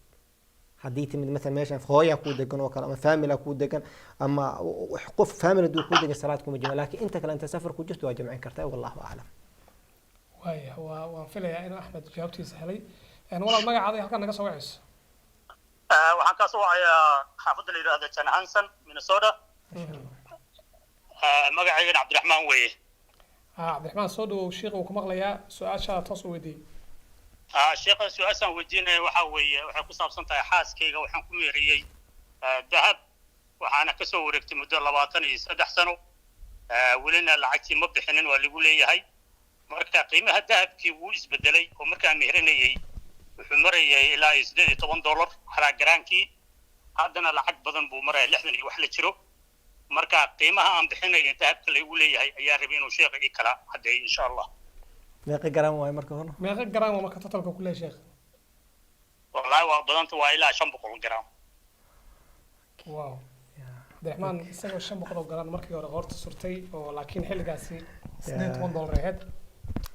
حديتي من مثلا ماشي فهويا كود دقن وكلا اما فاميل كود دقن اما حقوق فاميل دو كود دقن صلاتكم جمع لكن انت كلا انت سفر كوجت وجمعين كرتين والله اعلم واي وان فيليا انه احمد جاوبتي سهلي walaal magacaada halkan naga soo wacayso waxaan ka soo wacayaa xaafadda la yidhaahdo Jan Hansen Minnesota magaceygana Cabdiraxmaan weeye cabdiraxmaan soo dhawow sheekh uu ku maqlayaa su-aashaada toos u weydiiyey sheekha su-aashaan weydiinaya waxaa weeye waxay ku saabsan tahay xaaskayga waxaan ku meeriyey dahab waxaana ka soo wareegtay muddo 23 sano welina lacagtii ma bixinin waa lagu leeyahay marka qiimaha dahabkii wuu isbedelay oo markaan meherinayay wuxuu marayay ilaa $18 halaa garaankii haddana lacag badan buu maraya 60 iyo wax la jiro marka qiimaha aan bixinay dahabka lagu leeyahay ayaa rabay inuu sheekha ii kala hadeeyo insha Allah meeqa garam waay marka hore meeqa garam marka totalka ku leeyahay sheekh wallahi waa badanta waa ilaa 500 garam wow Abdiraxmaan isagoo 500 garam markii hore qoorta surtay oo laakiin xilligaasi $18 ahayd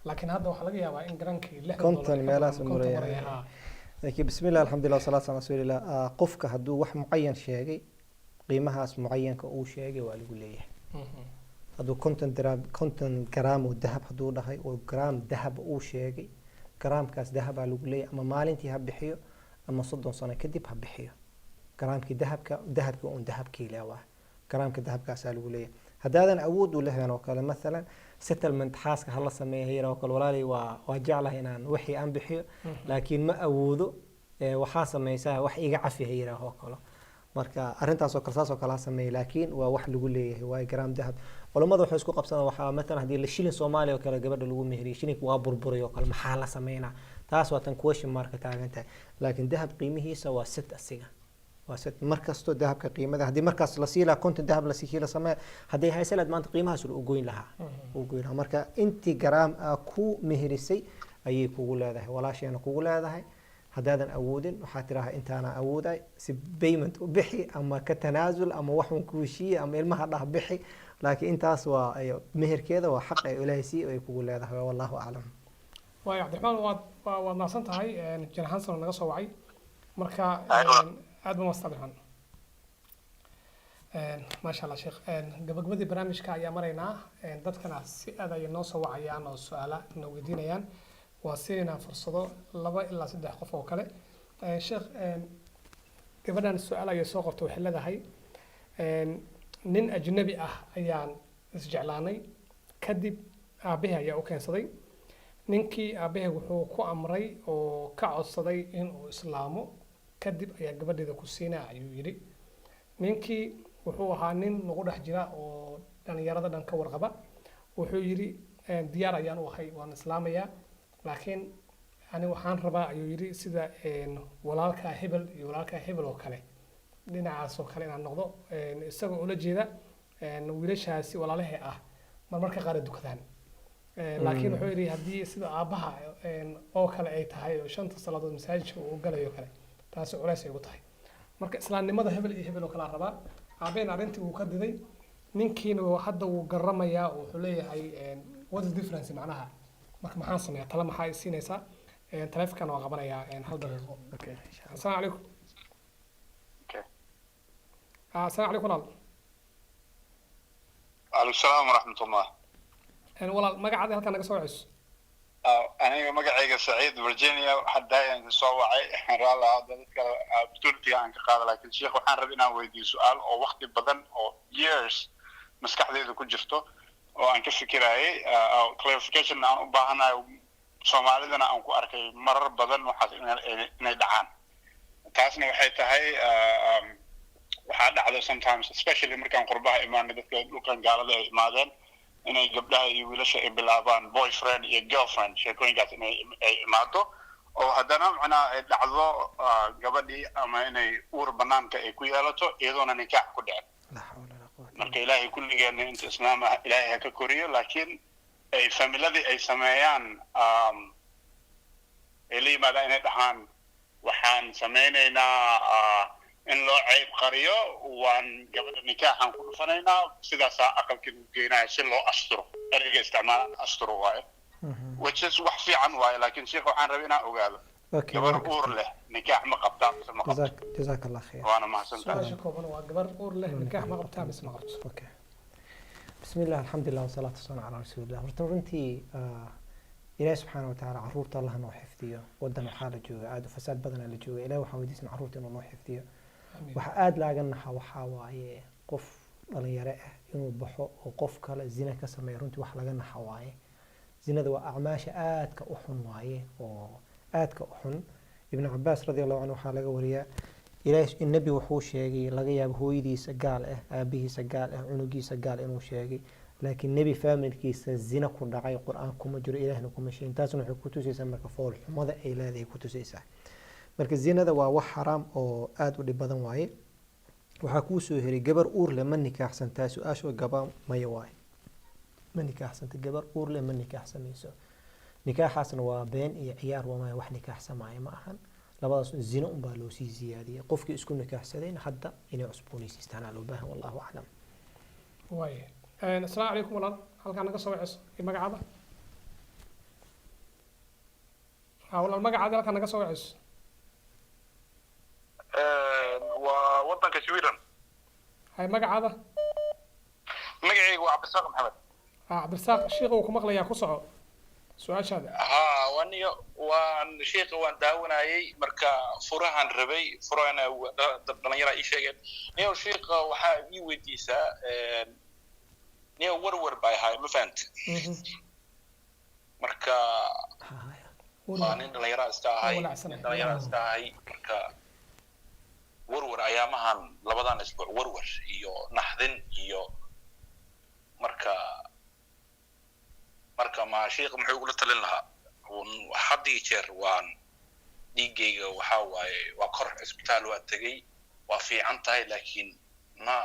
laakiin hadda waxa laga yaabaa in garankii $60 konton meelaas maraya laakiin bismillaah alxamdulillaah salaatu ala rasuulillah qofka hadduu wax mucayan sheegay qiimahaas mucayanka uu sheegay waa lagu leeyahay hadduu konton garam oo dahab hadduu dhahay oo garam dahab uu sheegay garamkaas dahab lagu leeyahay ama maalintii ha bixiyo ama 30 sano kadib ha bixiyo garamkii dahabka oo dahabkii leeyahay garamka dahabkaas lagu leeyahay haddaadan awood u lahayn oo kale مثلا settlement xaaska hala sameeyo oo kale walaalay waa jeclahay inaan wixii aan bixiyo laakiin ma awoodo waxa sameeysaa wax iga cafiya oo kale marka arintaas oo kalsaas oo kala sameeyay laakiin waa wax lagu leeyahay waa gram dahab culimadu waxay isku qabsadaan waxa مثلا hadii la shilin Soomaaliya oo kale gabadha lagu meheriyay shilinku waa burburay oo kale maxaa la sameeyna taas waa tan question mark taagantahay laakiin dahab qiimihiisa waa set asiga واسد مركز تو ذهب كقيمة هذه مركز لسيلة كنت ذهب لسيلة سماء هذه هاي سلة ما أنت قيمها سر وجوين لها مركز أنت جرام أكو مهرسي أي كقول هذا ولا شيء أنا كقول هذا هذا أودن وحاترها أنت أنا أودا سبيمنت وبحي أما كتنازل أما وحن كوشي أما المها الله بحي لكن أنت أسوأ مهر كذا وحق إلهي ويقول هذا والله أعلم. ويا عبد الرحمن وناصنت هاي جن هانسون نقص وعي مركز aad baan wastaadhan ma sha Allah sheekh gabagabadii barnaamijka ayaa maraynaa dadkana si aad ay noo soo wacayaan oo su'aalo noo weydiinayaan waa siinaa fursado 2 ilaa 3 qof oo kale sheekh gabadhan su'aal ay soo qortay waxay leedahay nin ajnabi ah ayaan isjeclaanay kadib aabahay ayaa u keensaday ninkii aabahay wuxuu ku amray oo ka codsaday in uu islaamo kadib ayaa gabadheeda ku siinaa ayuu yiri ninkii wuxuu ahaa nin nagu dhex jira oo dhalinyarada dhan ka warqaba wuxuu yiri diyaar ayaan u ahay waan islaamaya laakiin ani waxaan rabaa ayuu yiri sida walaalka hebel iyo walaalka hebel oo kale dhinacaas oo kale inaan noqdo isagoo ula jeeda wiilashaasi walaalaha ah marmarka qaar dukadaan laakiin wuxuu yiri haddii sida aabaha oo kale ay tahay oo 5 salaadood masaajidka uu galayo kale taas culays ay ugu tahay marka islaamnimada hebel iyo hebel oo kala rabaa aabeen arintii uu ka diday ninkiina hadda uu garamayaa oo wuxuu leeyahay what is difference macnaha marka maxaan sameeyaa tala maxay siinaysaa taleefankan waa qabanayaa hal daqiiqo okay assalaamu calaykum okay assalaamu calaykum alaykum salaam waraxmatullah walaal magacaada halkan naga soo wacayso aniga magacayga Saciid Virginia hadaan soo wacay raala dadka opportunity aan ka qaado laakiin sheekh waxaan rabaa inaan weydiiyo su'aal oo waqti badan oo years maskaxdayda ku jirto oo aan ka fikirayay clarification aan u baahanahay Soomaalidana aan ku arkay marar badan waxa inay dhacaan taasna waxay tahay waxa dhacdo sometimes especially markaan qurbaha imaanay dadka dhulkan gaalada ay imaadeen inay gabdhaha iyo wiilasha ay bilaabaan boyfriend iyo girlfriend sheekooyinkaas inay imaado oo haddana macnaa ay dhacdo gabadhii ama inay uur banaanka ay ku yeelato iyadoona nikaax ku dhicin marka ilaahay kulligeena inta islaam ah ilaahay ha ka koriyo laakiin ay familiadii ay sameeyaan ay la yimaadaan inay dhahaan waxaan sameynaynaa in loo ceyb qariyo waan gabadha nikaaxan ku dhufanaynaa sidaas aqalkii u geenayo si loo asturo ereyga isticmaal asturo waaye which is wax fiican waaye laakiin sheekh waxaan rabaa inaan ogaado gabar uur leh nikaax ma qabtaa mise ma qabto jazakallah khair waana mahadsantahay waa gabar uur leh nikaax ma qabtaa mise ma qabto okay bismillah alhamdulillah wassalatu wassalamu ala rasulillah runtii إلهي سبحانه وتعالى عروت الله نو حفظيه ودنا حالة جوا عاد فساد بدنا اللي جوا إلهي وحاول يسمع عروت إنه نو حفظيه وحاد لاجنا حواي قف الله يرى إنه بحو وقف كلا الزنا كسر يرونت وحلاجنا حواي زنا ذو أعماش آت كأحن واي وآت كأحن ابن عباس رضي الله عنه حاله وريا إلهي النبي وحوش يجي لقي أبوه يدي سجال أبيه سجال عنقي سجال إنه شيء لكن النبي فهم الكيس الزنا كل دعاء القرآن كم جر إلهنا كم شيء تاسون حكوتو سيسا مركفول ماذا إله ذي كوتو سيسا مركز الزنا ذا وحرام أو آد ودي بدن واي وحكوسو هري جبر أور لمن نكاح أحسن تاسو أشو جبا ما يواي من نكاح أحسن تجبر أور لمن نكاح أحسن يسو نكاح أحسن وبين عيار وما يوح نكاح أحسن معي ما أحن لباس الزنا بالوسي زيادة قفك اسكن نكاح سدين حتى إني عصبوني سيستعملوا به والله أعلم. واي السلام عليكم ورحمة هل كان نقص وعس المقعدة؟ والله المقعدة هل كان نقص وعس؟ ووطنك سويدن. هاي مقعدة؟ مقعي وعبد الساق محمد. عبد الساق الشيخ وكمقلي يا كوسعو. سؤال هذا. وان شيخ وان داونايي marka furahan rabay furana dhalinyaro ay sheegeen niyo sheekh waxa ii weydiisaa niyo warwar bay hay ma fahant marka waan dhalinyaro istahay marka warwar ayaamahan labadan isbuuc warwar iyo naxdin iyo marka ma sheekh muxuu ugu talin lahaa haddii jeer waan dhiigayga waxa waaye waa kor isbitaal waa tagay waa fiican tahay laakiin ma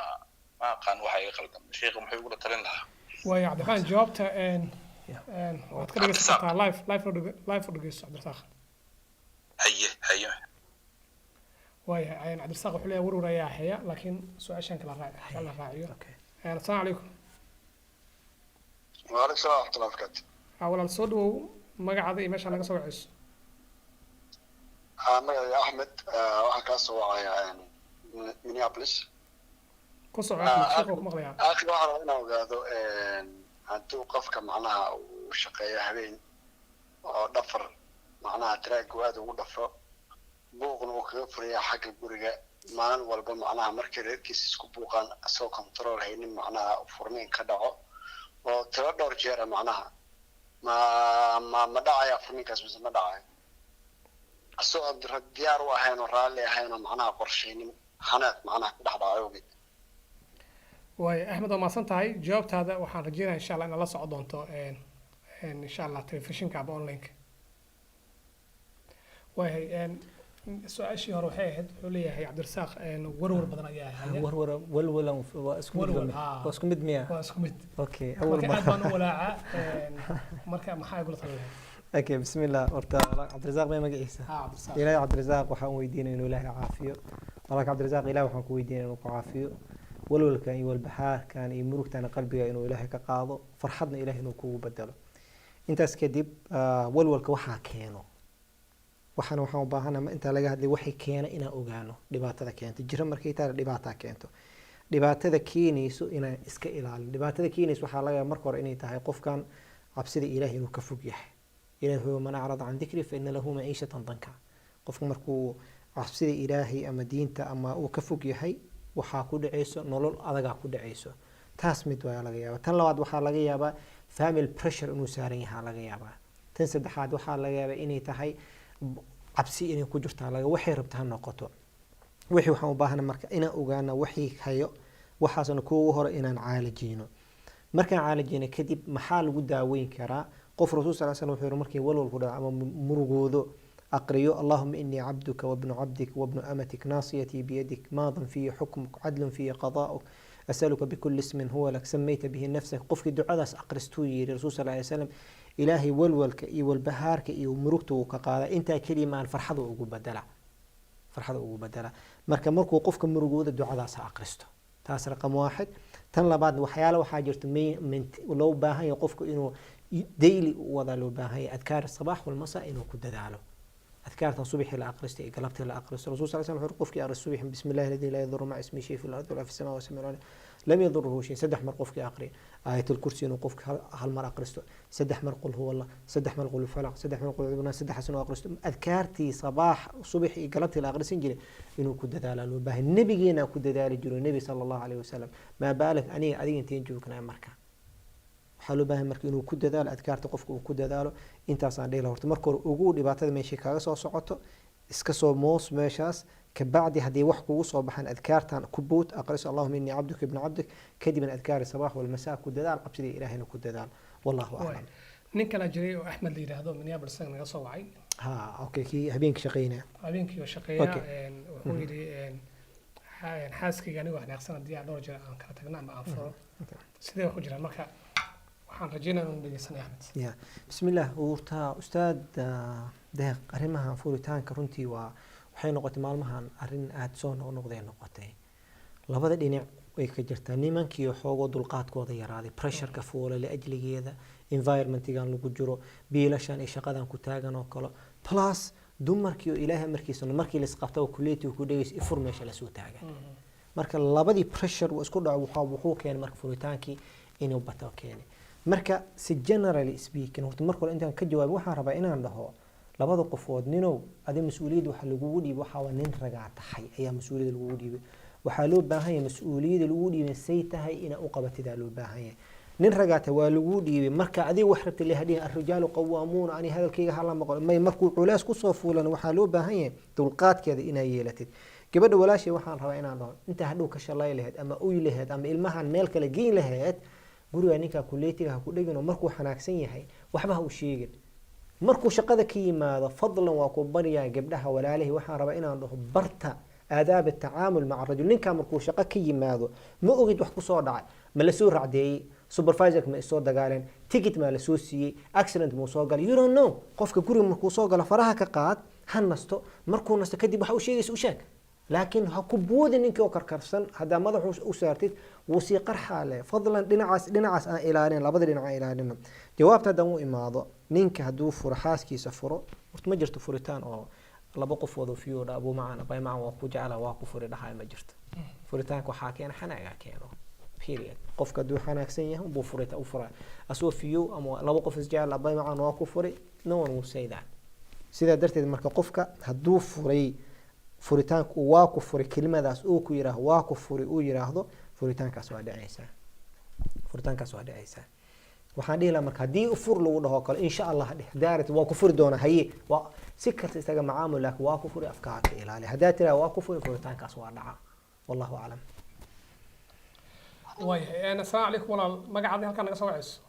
qaan waxa ay qaldan sheekh muxuu ugu talin lahaa way cabdixaan jawaabta waad ka dhigaysaa live dhigayso cabdirasaaq haye way cabdirasaaq wuxuu leeyahay warwar ayaa haya laakiin su'aashan kala raaciyo assalaamu calaykum وعليكم السلام ورحمة الله وبركاته. ولا الصدو مقعد إيه ماشي أنا قصوا عيس. مقعد أحمد وحكاسوا يعني مينيابوليس. قصوا عيس شيخ مقليها. آخر واحد أنا وقعدوا أنتو قفك معناها وشقية هبين ودفر معناها تراك وهذا ودفر بوغن وكفر يا حق الجورجا مان والبا معناها مركز كيس كوبوغان أسوق كنترول هين معناها فرمين كدعو. وتردور جيرة معناها ما داعي أفهمك اسمه ما داعي السؤال ديار وهين ورالي هين معناها قرشين حنات معناها دحضة عيوبي واي أحمد وما صنتهاي جاوبت هذا وحان رجينا إن شاء الله إن الله صعدونتو إن شاء الله تلفزيون كعب أونلاينك واي سؤال شيء هو حيد حوليه هي عبد الرزاق ورور بدنا إياه ورور ولولا واسكمد مياه واسكمد أوكي أول مرة ولاعة مركب محا يقول طلع أوكي بسم الله ورتا عبد الرزاق ما مجلسه عبد الرزاق إلهي عبد الرزاق وحنا ويدين إنه إلهي عافيه الله عبد الرزاق إلهي وحنا ويدين إنه عافيه ولول كان والبحار كان يمرك تنا قلبي إنه إلهي كقاضي فرحتنا إلهي إنه كوب بدله أنت اسكدب ولول كوحا كانوا waxaan u baahanahay inta laga hadlay waxay keenay in aan ogaano dhibaatada keentay jira markay tahay dhibaatada keento dhibaatada keenayso inaan iska ilaalin dhibaatada keenayso waxa laga marka hore inay tahay qofkan cabsida Ilaahay inuu ka fog yahay Ilaahay huwa man arada an dhikri fa inna lahu ma'ishatan danka qofku markuu cabsida Ilaahay ama diinta ama uu ka fog yahay waxa ku dhacayso nolol adag ku dhacayso taas mid waa laga yaabaa tan labaad waxa laga yaabaa family pressure inuu saaran yahay laga yaabaa tan saddexaad waxa laga yaabaa inay tahay cabsi inay ku jirtaa laga waxay rabtaa noqoto wixii waxaan u baahanaa marka inaan ogaano wixii hayo waxaasna kuugu hore inaan caalajino markaan caalajino kadib maxaa lagu daaweyn karaa qof rasuul sallallahu alayhi wasallam wuxuu markii walwal ku dhaco ama murugoodo aqriyo allahumma inni abduka wa ibnu abdik wa ibnu amatik nasiyati bi yadik maadan fi hukmuk adlun fi qada'uk أسألك بكل اسم هو لك سميت به نفسك قفك دعاء أقرستوي رسول صلى الله عليه وسلم إلهي والولك والبهارك ومركته كقال أنت كلمة فرحة وقبدلة مركو قفك مرقود الدعاء أقرسته تاس رقم واحد تنلا بعد وحياله وحاجرت من ولو باهي قفك إنه ديلي وضع لو باهي أذكار الصباح والمساء إنه كدداله adkaartan subaxii la aqristay galabtii la aqristo rasuul sallallahu alayhi wasallam qofkii aqri subax bismillahi alladhi la yadurru ma'a ismihi shay'un fil ardi wala fis samaa'i wa sami'un lam yadurruhu shay saddex mar qofkii aqri aayatul kursi inuu qofkii hal mar aqristo saddex mar qul huwa allah saddex mar qul falaq saddex mar qul a'udhu saddex xasan aqristo adkaartii sabaax subaxii galabtii la aqrisin jiray inuu ku dadaalo loo baahan nabigeena ku dadaali jiray nabi sallallahu alayhi wasallam ma baalak adiga inteen joognaa marka waxaa loo baahan marka inuu ku dadaalo adkaarta qofka uu ku dadaalo intaasaan dhihi lahaa horta marka hore ugu dhibaatada meeshay kaaga soo socoto iska soo moos meeshaas kabacdi haddii wax kugu soo baxaan adkaartan ku buut aqriso allahuma innii cabduka ibnu cabdik kadibna adkaari sabaax walmasaa ku dadaal qabsidii ilaahayna ku dadaal wallahu aclam nin kala jiray oo axmed la yidhaahdo minneapolis naga soo wacay ha okay kii habeenkii shaqeynaya habeenkii oo shaqeeya wuxuu yidhi xaaskayga anigoo xanaaqsan haddii aan dhowr jeer aan kala tagna ama aan furo sidee wax ku jiraan marka waxaan rajeynaa inuu dhegeysanay axmed ya bismillah uurtaa ustaad deeq arrimahan furitaanka runtii waxay noqotay maalmahan arrin aada soo noqnoqday noqotay labada dhinac way ka jirtaa nimankii xoogoo dulqaadkooda yaraaday pressureka fuula liajligeeda environmentigan lagu jiro biilashan iyo shaqadan ku taagan oo kale plus dumarkii oo ilaahay markiisa markii la isqabtay kuleetii ku dhageysa ifur meesha la soo taagan marka labadii pressure isku dhaco wuxuu keenay marka furitaankii inuu bato keenay marka si generally speaking horta marka hore intaan ka jawaabo waxaan rabaa inaan dhaho labada qofood ninow adi mas'uuliyad waxa lagu dhiibay waxa waa nin ragaa tahay ayaa mas'uuliyad lagu dhiibay waxaa loo baahan yahay mas'uuliyada lagu dhiibay say tahay ina u qabatidaa loo baahan yahay nin ragaata waa lagu dhiibay marka adiga wax rabta leeyahay ar-rijaalu qawwaamuuna ani hadalkayga hala maqlo may markuu culays ku soo fuulan waxaa loo baahan yahay dulqaadkeeda inay yeelatid gabadha walaashay waxaan rabaa inaan dhaho inta hadhow ka shalay lahayd ama uy lahayd ama ilmahan meel kale geyn lahayd guriga ninka kuleetiga ha ku dhigin oo markuu xanaaqsan yahay waxba ha u sheegin markuu shaqada ka yimaado fadlan waa ku bariyaa gabdhaha walaalahay waxaan rabaa inaan dhaho barta aadaab tacaamul maca rajul ninka markuu shaqo ka yimaado ma ogid wax ku soo dhacay ma la soo racdeeyay supervisor ma soo dagaaleen ticket ma la soo siiyay accident ma soo galay you don't know qofka guriga markuu soo galo faraha ka qaad ha nasto markuu nasto kadib waxa uu sheegaysa u sheeg laakiin ha ku boodin ninkii oo karkarsan hadaa madaxu u saartid wuu sii qarxaa leh fadlan dhinacaas aan ilaalin labada dhinac aan ilaalin jawaabta haddaan u imaado ninka hadduu furo xaaskiisa furo horta ma jirto furitaan oo laba qof wada fiyooda abuu macaan abay macaan waa ku jecla waa ku furi dhahay ma jirto furitaanka waxaa keena xanaaga keeno period qofka hadduu xanaagsan yahay buu furita u furaa asoo fiyo ama laba qof isjecel abay macaan waa ku furi no one will say that sidaa darteed marka qofka hadduu furay furitaanku waa ku furi kelimadaas uu ku yiraahdo waa ku furi uu yiraahdo furitaankaas waa dhacaysaa waxaan dhihi lahaa marka haddii fur lagu dhaho kale insha allah daarat waa ku furi doona haye waa si kasta isaga macaamul laakiin waa ku furi afkaarka ilaali haddaa tiraa waa ku furi furitaankaas waa dhaca wallahu aclam waayahay assalaamu calaykum walaal magacaadii halkaa naga soo wacayso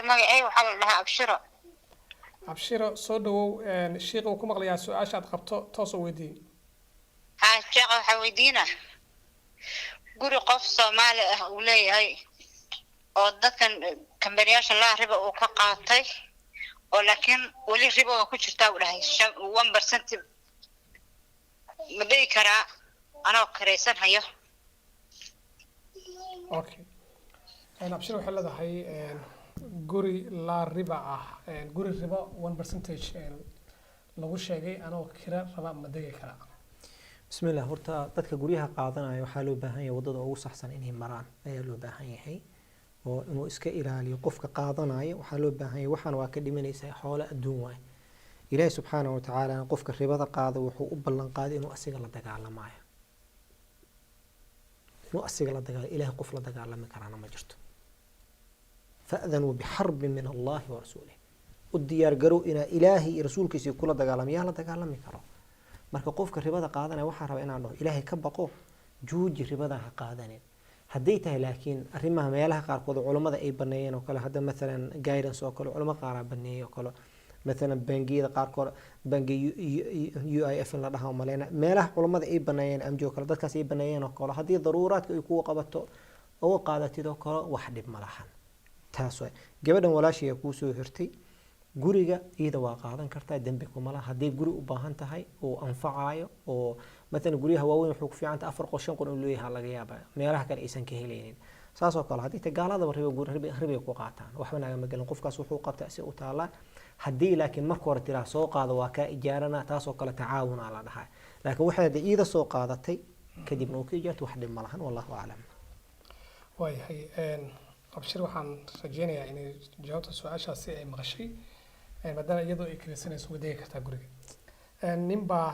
magacay waxaa la dhahaa abshiro abshiro soo dhawow sheekh uu ku maqlayaa su-aasha aad qabto toos oo weydii haa sheekh waxaa weydiina guri qof soomaali ah uu leeyahay oo dadkan kambaryaasha laa riba uu ka qaatay oo laakiin weli riba waa ku jirtaa uu dhahay 1% ma dhihi karaa anoo karaysan hayo okay abshiro waxay leedahay guri la riba ah guri riba 1% lagu sheegay anoo kira raba ma degi kara bismillah horta dadka guryaha qaadanaya waxaa loo baahan yahay wadada ugu saxsan inay maraan ayaa loo baahan yahay oo inuu iska ilaaliyo qofka qaadanaya waxaa loo baahan yahay waxaan waa ka dhimanaysaa xoolo adduun waay ilaahay subxaanahu wa tacaala qofka ribada qaada wuxuu u ballan qaaday inuu asiga la dagaalamayo ilaahay qof la dagaalami karaana ma jirto فأذنوا بحرب من الله ورسوله والديار قروا إلى إلهي رسولك يقول دقالم يا لا دقالم يكره marka qofka ribada qaadanaya waxa raba inaan dhaho ilaahay ka baqo jooji ribada ha qaadanin haday tahay laakiin arrimaha meelaha qaar kood culimada ay baneeyeen oo kale hada mesela guidance oo kale culimo qaar ah baneeyo kale mesela bangiyada qaar kood bangi UIF la dhaho maleena meelaha culimada ay baneeyeen amjo kale dadkaas ay baneeyeen oo kale hadii daruuraadka ay ku qabato oo qaadatid oo kale wax dhib ma lahan taas way gabadhan walaashiga ku soo hirtay guriga iyada waa qaadan kartaa dembi kuma laha haddii guri u baahan tahay oo anfacayo oo مثلا guryaha waaweyn wuxuu ku fiican tahay 4 qol 5 qol in loo yahay laga yaabaa meelaha kale aysan ka helaynin saas oo kale haddii tagaalada ribo ku qaataan waxba naga magalin qofkaas wuxuu qabtaa si uu taala haddii laakiin marka hore tiraa soo qaado waa ka ijaarana taas oo kale tacaawun la dhahay laakiin waxa ay iyada soo qaadatay kadibna uu ka ijaarto wax dhib ma lahan wallahu a'lam waayahay abshir waxaan rajeynayaa inay jawaabta su-aashaasi ay maqashay maadaama iyadoo ay kelisanayso wadeegi kartaa guriga nin baa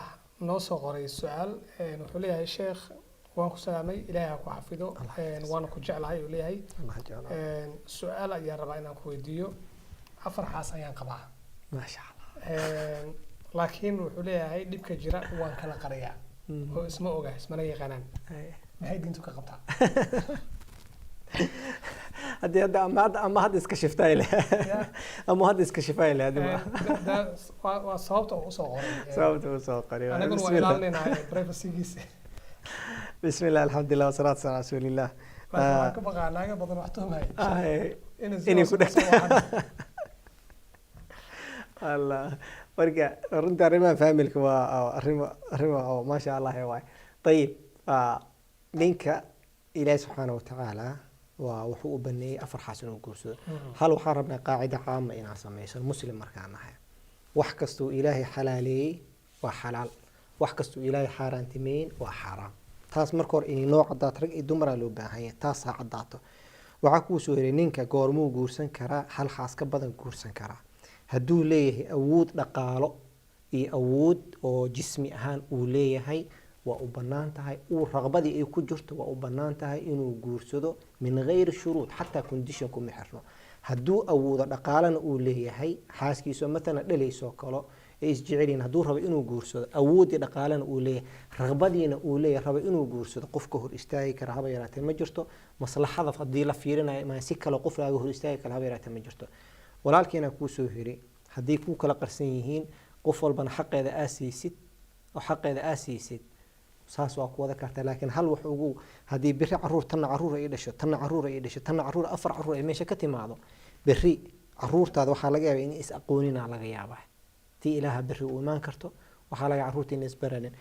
noo soo qoray su-aal wuxuu leeyahay sheekh waan ku salaamay ilaahay ha ku xafido waana ku jeclahay uu leeyahay su-aal ayaan rabaa inaan ku weydiiyo 4 xaas ayaan qabaa maasha Allah laakiin wuxuu leeyahay dhibka jira waan kala qariyaa oo isma oga ismana yaqaanaan maxay diintu ka qabtaa haddii ama hadda iska shiftaay leh ama hadda iska shifaay leh waa sababta uu soo qoray sababta uu soo qoray anaguna waa ilaalinaynaa privacy-giisa بسم الله الحمد لله والصلاة والسلام على رسول الله كبقى ناقة بدن وحتهم إني كنت الله فرقة رنت رما فاميلك رما ما شاء الله واي طيب منك إلى سبحانه وتعالى وحقوق بني أفرح حسن وكرسو هل وحربنا قاعدة عامة إن عصميس المسلم مركانها وحكستو إلهي حلالي وحلال وحكستو إلهي حارانتمين وحرام taas marka hore inay noo cadaato rag iyo dumar loo baahan yahay taas ha cadaato waxa ku soo heray ninka goormuu guursan karaa hal xaas ka badan guursan karaa hadduu leeyahay awood dhaqaalo iyo awood oo jismi ahaan uu leeyahay waa u bannaan tahay uu raqbadii ay ku jirto waa u bannaan tahay inuu guursado min ghayr shuruud xataa condition ku mixirno hadduu awoodo dhaqaalana uu leeyahay xaaskiisa matana dhaleysoo kale ay isjecelin hadduu rabo inuu guursado awoodii dhaqaalana uu leeyahay raqbadiina uu leeyahay rabo inuu guursado qofka hor istaagi kara haba yaraatee ma jirto maslaxada haddii la fiirinayo ma si kale qof laaga hor istaagi kara haba yaraatee ma jirto walaalkiina kuu soo hiri haddii ku kala qarsan yihiin qof walbana xaqeeda aasiisid oo xaqeeda aasiisid saas waa ku wada kartaa laakiin hal wax ugu haddii biri caruur tan caruur ay dhasho tan caruur ay dhasho tan caruur 4 caruur ay meesha ka timaado biri caruurtaada waxa laga yaabaa in is aqoonina laga yaabaa tii ilaaha biri uu imaan karto waxa laga caruurta in isbaranin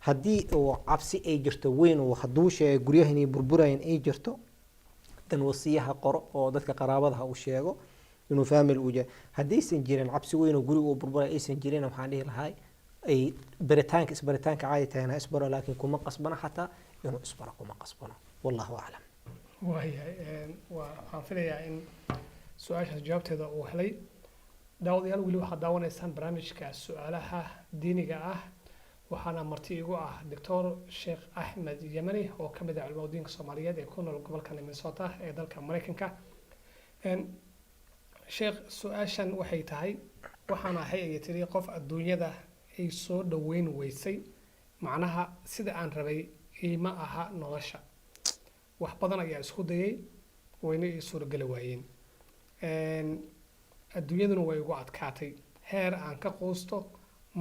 haddii oo cabsi ay jirto weyn oo hadduu sheego guryahan ay burburayeen ay jirto dan wasiyaha qoro oo dadka qaraabada uu sheego inuu family uu yahay haddii san jirin cabsi weyn oo guriga uu burburay aysan jirin waxaan dhihi lahaa ay baritaanka caadi tahay isbaro laakiin kuma qasbana xataa inuu isbaro kuma qasbano wallahu a'lam waxaan filayaa in su-aashaas jawaabteeda uu helay daawadayaal weli waxaad daawanaysaan barnaamijka su-aalaha diiniga ah waxaana marti igu ah doctor sheekh axmed yemani oo ka mid ah culimada diinka soomaaliyeed ee ku nool gobolka minnesota ee dalka maraykanka sheekh su-aashan waxay tahay waxaan ahay ay tiri qof adduunyada ay soo dhaweyn weysay macnaha sida aan rabay iima aha nolosha wax badan ayaa isku dayay wayna ii suurageli waayeen adduunyaduna way igu adkaatay heer aan ka quusto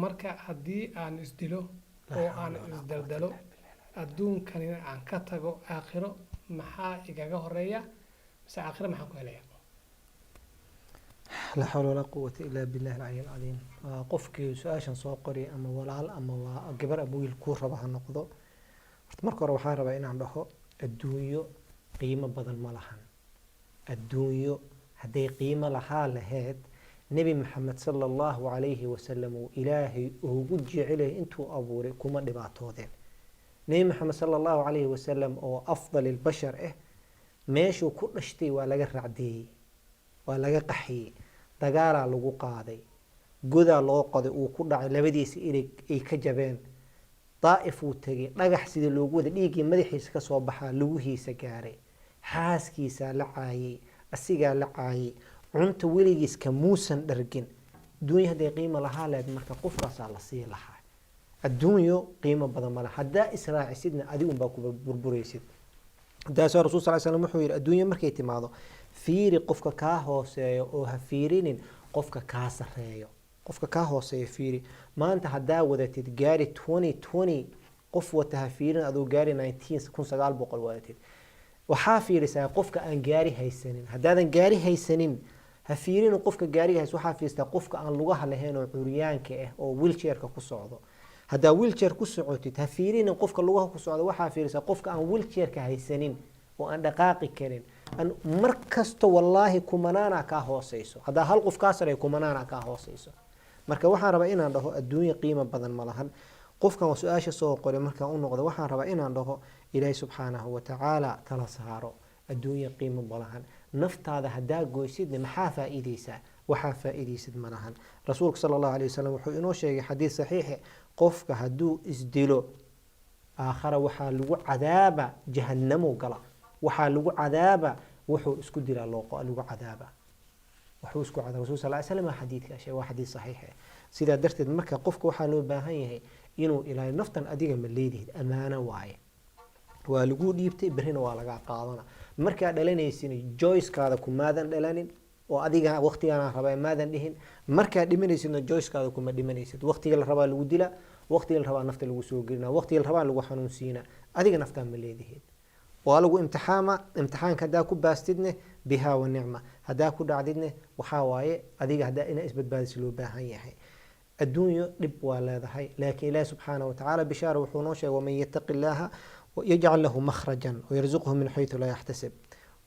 marka haddii aan isdilo oo aan isdaldalo adduunkanina aan ka tago aakhiro maxaa igaga horeeya mise aakhiro maxaan ku helaya لا حول ولا قوة إلا بالله العلي العظيم قفك سؤاشا سو قري أما ولال أما قبر أبوي الكور ربها النقضة مركو روحان ربا إن عنده الدنيا قيمة بدل ملحن الدنيا هدي قيمة لها لهاد نبي محمد صلى الله عليه وسلم إلهي وجود جعله أنتو أبوري كما دبعتو ذين نبي محمد صلى الله عليه وسلم أو أفضل البشر ماشو كل شيء ولا جرع دي ولا قحي دجارة لجو قاضي جذا لو قاضي وكل على إيرك أي كجبان طائف وتجي نجح سيد الوجود ليجي مدحيس كصباحا لوهي سكاري حاسكي سلعاي السجا لعاي عنت وليجيس كموسن درجين دنيا هذه قيمة لها لأن مركب قفرة على الصير لها الدنيا قيمة بدل ما لها دا إسراع سيدنا أديهم باكو بربوريسيد دا سؤال الرسول صلى الله عليه وسلم محوير الدنيا مركيتي معضو fiiri qofka kaa hooseeyo oo ha fiirinin qofka kaa sareeyo qofka kaa hooseeyo fiiri maanta haddaa wadatid gaari 2020 qof wata ha fiirin adoo gaari 1900 wadatid waxaa fiirisaa qofka aan gaari haysanin haddaadan gaari haysanin ha fiirinin qofka gaariga haysta waxaa fiirstaa qofka aan lugaha lahayn oo curyaanka ah oo wheelchairka ku socdo haddaa wheelchair ku socotid ha fiirinin qofka lugaha ku socda waxaa fiirsaa qofka aan wheelchairka haysanin oo aan dhaqaaqi karin mar kasta wallaahi kumanaana kaa hooseyso haddaa hal qof kaa sareeyo kumanaana kaa hooseyso marka waxaan rabaa inaan dhaho adduunye qiimo badan ma lahan qofkan waa su-aasha soo qoray markaan u noqdo waxaan rabaa inaan dhaho ilaahi subxaanahu watacaala tala saaro adduunye qiimo ma lahan naftaada haddaa goysidna maxaa faa'iideysaa waxaa faa'iideysid ma lahan rasuulka sala allahu alayhi wasalam wuxuu inoo sheegay xadiid saxiixe qofka hadduu isdilo aakhara waxaa lagu cadaaba jahannamo gala waxaa lagu cadaaba wuxuu isku dilaa lagu cadaaba wuxuu isku cadaaba rasuul sal slam xadiidka sheegay waa xadiid saxiix ah sidaa darteed marka qofka waxaa loo baahan yahay inuu ilaaliyo naftan adiga ma leedihid amaano waaye waa lagu dhiibtay berrina waa laga qaadana markaa dhalanaysin joycekaada kumaadan dhalanin oo adiga waqtigaana rabaa maadan dhihin markaa dhimanaysidna joycekaada kuma dhimanaysid waqtiga la rabaa lagu dila waqtiga la rabaa nafta lagu soo gelina waqtiga la rabaa lagu xanuunsiina adiga naftaa ma leedihid waa lagu imtixaama imtixaanka haddaa ku baastidne bihaa wa nicma haddaa ku dhacdidne waxaa waaye adiga haddaa inaa isbadbaadis loo baahan yahay adduunyo dhib waa leedahay laakiin ilaahi subxaanahu watacaala bishaara wuxuu noo sheegay waman yattaqi illaaha yajcal lahu makhrajan wayarzuqhu min xaytu laa yaxtasib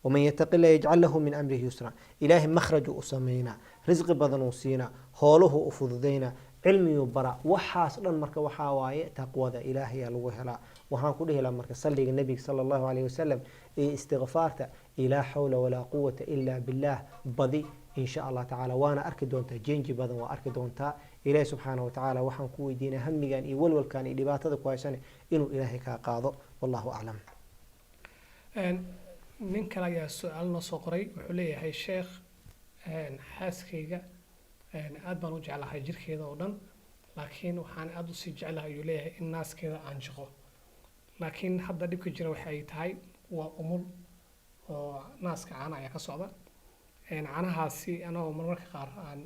waman yattaqi illah yajcal lahu min amrihi yusra ilaahay makhraju u samaynaa risqi badan uu siinaa hooluhu u fududaynaa cilmiyuu bara waxaas dhan marka waxaa waaye taqwada ilaahayaa lagu helaa waxaan ku dhihi lahaa marka salliga nebiga sala allahu calayhi wasalam iyo istikfaarta ilaa xawla walaa quwata ilaa billaah badi insha allah tacaala waana arki doontaa jenji badan waa arki doontaa ilaahi subxaana watacaala waxaan ku weydiinaa hamigan iyo walwalkan iyo dhibaatada ku haysan inuu ilaahay kaa qaado wallahu aclam nin kale ayaa su-aal noo soo qoray wuxuu leeyahay sheekh xaaskayga aad baan u jeclahay jirkeeda oo dhan laakiin waxaan aada usii jeclahay ayuu leeyahay in naaskeeda aan jiqo laakiin hadda dhibka jira waxa ay tahay waa umul oo naaska caana ayaa ka socda caanahaasi anagoo marmarka qaar aan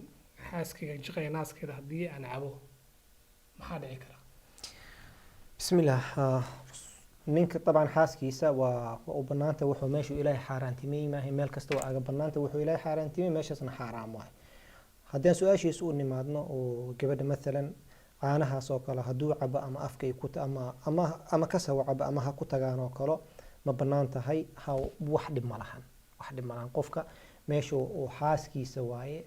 xaaskayga jiqaya naaskeeda haddii aan cabo maxaa dhici kara bismillaah ninka طبعا xaaskiisa waa u banaanta wuxuu meeshu ilaahay xaaraantimay maahay meel kasta waa aga banaanta wuxuu ilaahay xaaraantimay meeshaasna xaaraam waay haddaan su-aashiisa u nimaadno oo gabadha maalan caanahaas oo kale hadduu cabo ama afkay ku ama kasawa cabo ama ha ku tagaan oo kale ma banaan tahay wax dhib ma lahan qofka meesha uu xaaskiisa waaye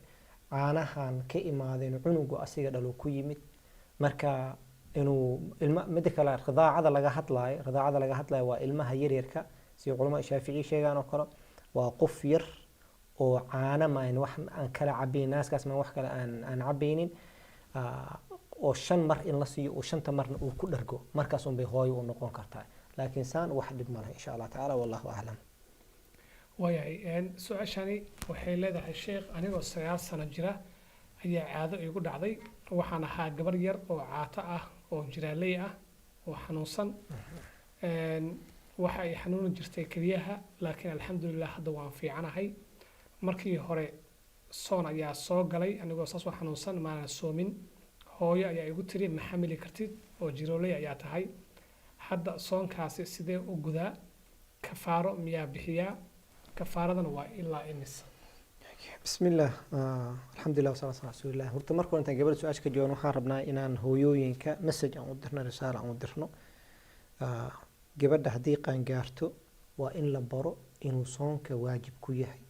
caanahan ka imaadeen cunugu asiga dhalo ku yimid marka inuu mid kale ridaacada laga hadlayo waa ilmaha yaryarka si culimada shaafici sheegaan oo kale waa qof yar oo caana ma wax aan kala cabayn naaskaas ma wax kale aan cabaynin oo 5 mar in la siiyo oo 5 marna uu ku dhargo markaas un bay hooyo u noqon kartaa laakiin saan wax dhib ma laha insha Allah taala wallahu a'lam wayahay su-aashani waxay leedahay sheekh anigoo 9 sano jira ayaa caado igu dhacday waxaan ahaa gabar yar oo caato ah oo jiraaley ah oo xanuunsan waxa ay xanuuni jirtay keliyaha laakiin alxamdulilah hadda waan fiicanahay markii hore soon ayaa soo galay anigoo saas oo xanuunsan maanan soomin hooyo ayaa igu tiri ma xamili kartid oo jirooley ayaa tahay hadda soonkaasi sidee u gudaa kafaaro miyaa bixiyaa kafaaradana waa ilaa imis بسم الله الحمد لله والصلاة والسلام على رسول الله horta marka intaan gabadha su-aasha ka joogan waxaan rabnaa inaan hooyooyinka message aan u dirno risaala aan u dirno gabadha haddii qaangaarto waa in la baro inuu soonka waajib ku yahay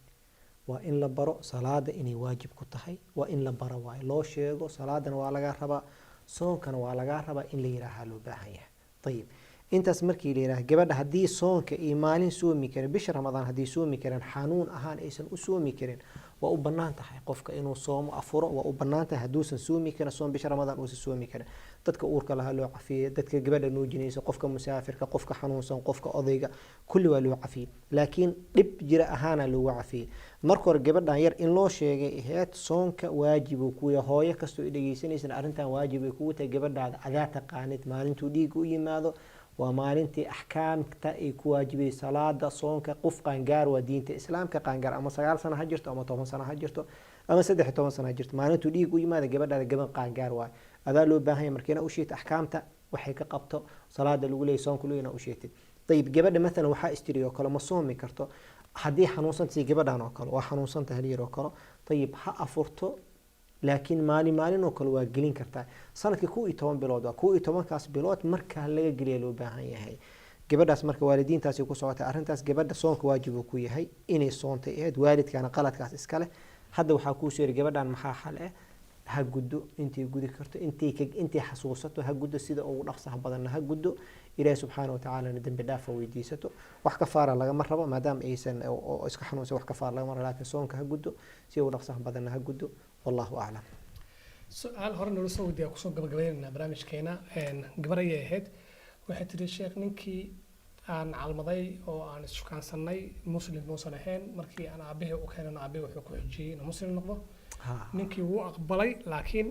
waa in la baro salaada inay waajib ku tahay waa in la baro waayo loo sheego salaadana waa laga rabaa soonkana waa laga rabaa in la yiraaha loo baahan yahay ayib intaas markii la yiraahdo gabadha haddii soonka iyo maalin soomi karin bisha ramadaan haddii soomi karin xanuun ahaan aysan u soomi karin waa u bannaan tahay qofka inuu soomo afuro waa u bannaan tahay hadduusan soomi karin soom bisha ramadaan uusan soomi karin dadka uurka lahaa loo cafiyey dadka gabadha nuujinaysa qofka musaafirka qofka xanuunsan qofka odayga kulli waa loo cafiyey laakiin dhib jira ahaana loogu cafiyey marka hore gabadhan yar in loo sheegay ahayd soonka waajib uu ku yahay hooyo kastoo ay dhegeysanaysan arrintan waajib ay kugu tahay gabadhaada adaa taqaanid maalintuu dhiigga u yimaado waa maalintii axkaamta ay ku waajibay salaada soonka qof qaangaar waa diinta islaamka qaangaar ama 9 sano ha jirto ama 10 sano ha jirto ama 13 sano ha jirto maalintuu dhiig u yimaado gabadhaada gaban qaangaar waa adaa loo baahan yahay markiina u sheegto axkaamta waxay ka qabto salaada lagu leeyahay soonka loo ina u sheegtid طيب gabadha مثلا waxaa istiri oo kale ma soomi karto haddii xanuunsantahay gabadhan oo kale waa xanuunsantahay hal yar oo kale طيب ha afurto laakiin maalin oo kale waa gelin kartaa sanadkii 12 bilood waa 12 kaas bilood marka laga geliyo loo baahan yahay gabadhaas marka waalidiintaasi ku socota arrintaas gabadha soonka waajib uu ku yahay inay soontay eed waalidkana qaladkaas iska leh hadda waxaa ku sheegay gabadhan maxaa xal ah ha guddo intii gudi karto intii xasuusato ha guddo sida ugu dhaqsaha badan ha guddo ilaahay subxaanahu wa ta'ala dambi dhaaf weydiisato wax kafaara laga marrabo maadaama aysan oo iska xanuunsan wax kafaara laga marrabo laakiin soonka ha guddo si ugu dhaqsaha badan ha guddo wallahu a'lam su'aal hore noo soo weydiiyaa kusoo gabagabeynaa barnaamijkeena gabar ayay ahayd waxay tiri sheekh ninkii aan calmaday oo aan ishukaansanay muslim muusan ahayn markii aan aabahii u keenano aabahii wuxuu ku xijiyey inuu muslim noqdo ninkii wuu aqbalay laakiin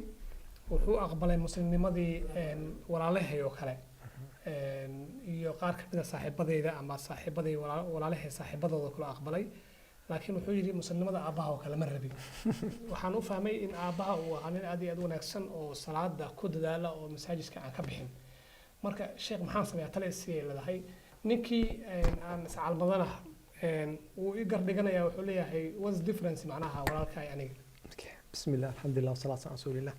wuxuu aqbalay muslimnimadii walaalahay oo kale iyo qaar ka mid ah saaxiibadeyda ama saaxiibadii walaalahay saaxiibadooda kale aqbalay laakiin wuxuu yiri muslimnimada aabaha oo kale ma rabin waxaan u fahmay in aabaha uu ahaa nin aad iyo aad u wanaagsan oo salaada ku dadaala oo masaajidka aan ka bixin marka sheekh maxaan sameeyaa tale si ay leedahay ninkii aan iscalmadana uu i gardhiganayaa wuxuu leeyahay what's difference macnaha walaalka aniga bismillah alxamdulilah wasalaatu ala rasuulillah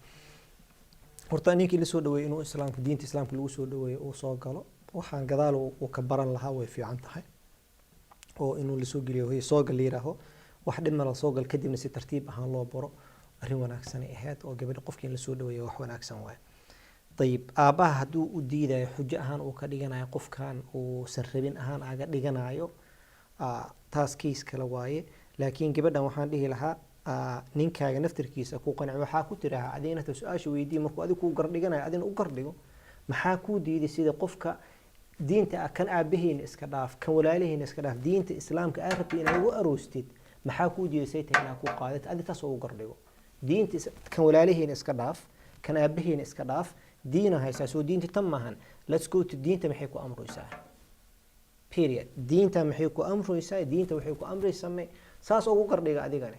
horta ninkii la soo dhaweeyay inuu islaamka diinta islaamka lagu soo dhaweeyo uu soo galo waxaan gadaal uu ka baran lahaa way fiican tahay oo inuu la soo geliyo hay soo gal yiraaho wax dhib mala soo gal kadibna si tartiib ahaan loo baro arrin wanaagsan ay ahayd oo gabadha qofkii la soo dhaweeyo wax wanaagsan waay طيب aabaha haduu u diidayo xujo ahaan uu ka dhiganayo qofkan uu sarrabin ahaan aga dhiganayo taas kiis kala waaye laakiin gabadhan waxaan dhihi lahaa ninkaaga naftirkiisa ku qanci waxa ku tiraha adeena su'aasha weydii markuu adigu ku gardhiganayo adin u gardhigo maxaa ku diiday sida qofka diinta kan aabahiin iska dhaaf kan walaalihiin iska dhaaf diinta islaamka aad rabtay inaad ugu aroostid maxaa ku diiday sayta inaad ku qaadato adin taas ugu gardhigo diinta kan walaalihiin iska dhaaf kan aabahiin iska dhaaf diina haysa soo diinta tamahan let's go to diinta maxay ku amraysaa period diinta maxay ku amraysaa diinta waxay ku amraysaa saas ugu gardhiga adigana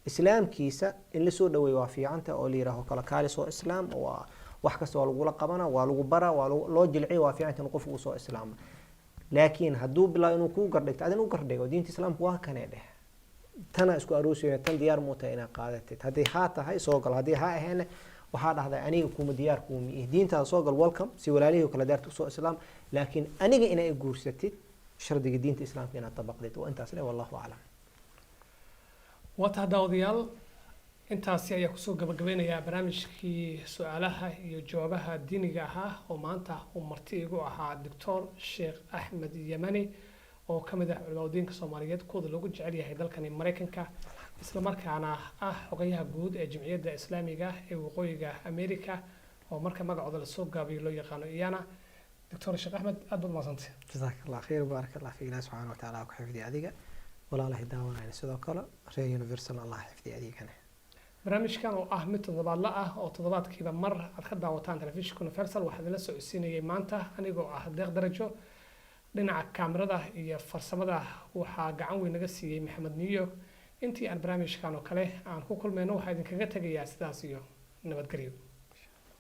islaamkiisa in la soo dhaweeyo waa fiicanta oo liiraho kala kaali soo islaam waa wax kasta waa lagu la qabana waa lagu bara waa loo jilcay waa fiicanta qof uu soo islaam laakiin haduu bilaa inuu ku gardhigto adin u gardhigo diinta islaamku waa kanee dheh tana isku aroosiyo tan diyaar muuta inaa qaadatid hadii haa tahay soo gal hadii haa ahayn waxaa dhahday aniga kuma diyaar kuma diinta soo gal welcome si walaalihii kala daarto soo islaam laakiin aniga inay guursatid shardiga diinta islaamka inaad tabaqdid oo intaas leh wallahu a'lam wata daawadayaal intaasi ayaa kusoo gabagabeynayaa barnaamijkii su'aalaha iyo jawaabaha diiniga ahaa oo maanta uu marti igu ahaa doctor sheekh axmed yamani oo ka mid ah culimada Soomaaliyeed kooda lagu jecel yahay dalkani Mareykanka isla markaana ah xogayaha guud ee jamciyadda islaamiga ee waqooyiga Amerika oo marka magacooda la soo gaabiyo loo yaqaan iyana doctor sheekh axmed aad baad maasantay jazakallahu khayr barakallahu fiik ilaahi subhanahu wa ta'ala ku xifdi adiga walaalahi daawanayna sidoo kale reer universal allah xifdi adigana barnaamijkan oo ah mid toddobaadle ah oo toddobaadkiiba mar aad ka daawataan telefishinka universal waxaad la socodsiinayay maanta anigoo ah deeq darajo dhinaca kaamirada iyo farsamada waxaa gacan weyn naga siiyay maxamed New York intii aan barnaamijkan oo kale aan ku kulmayno waxaa idin kaga tagayaa sidaas iyo nabadgelyo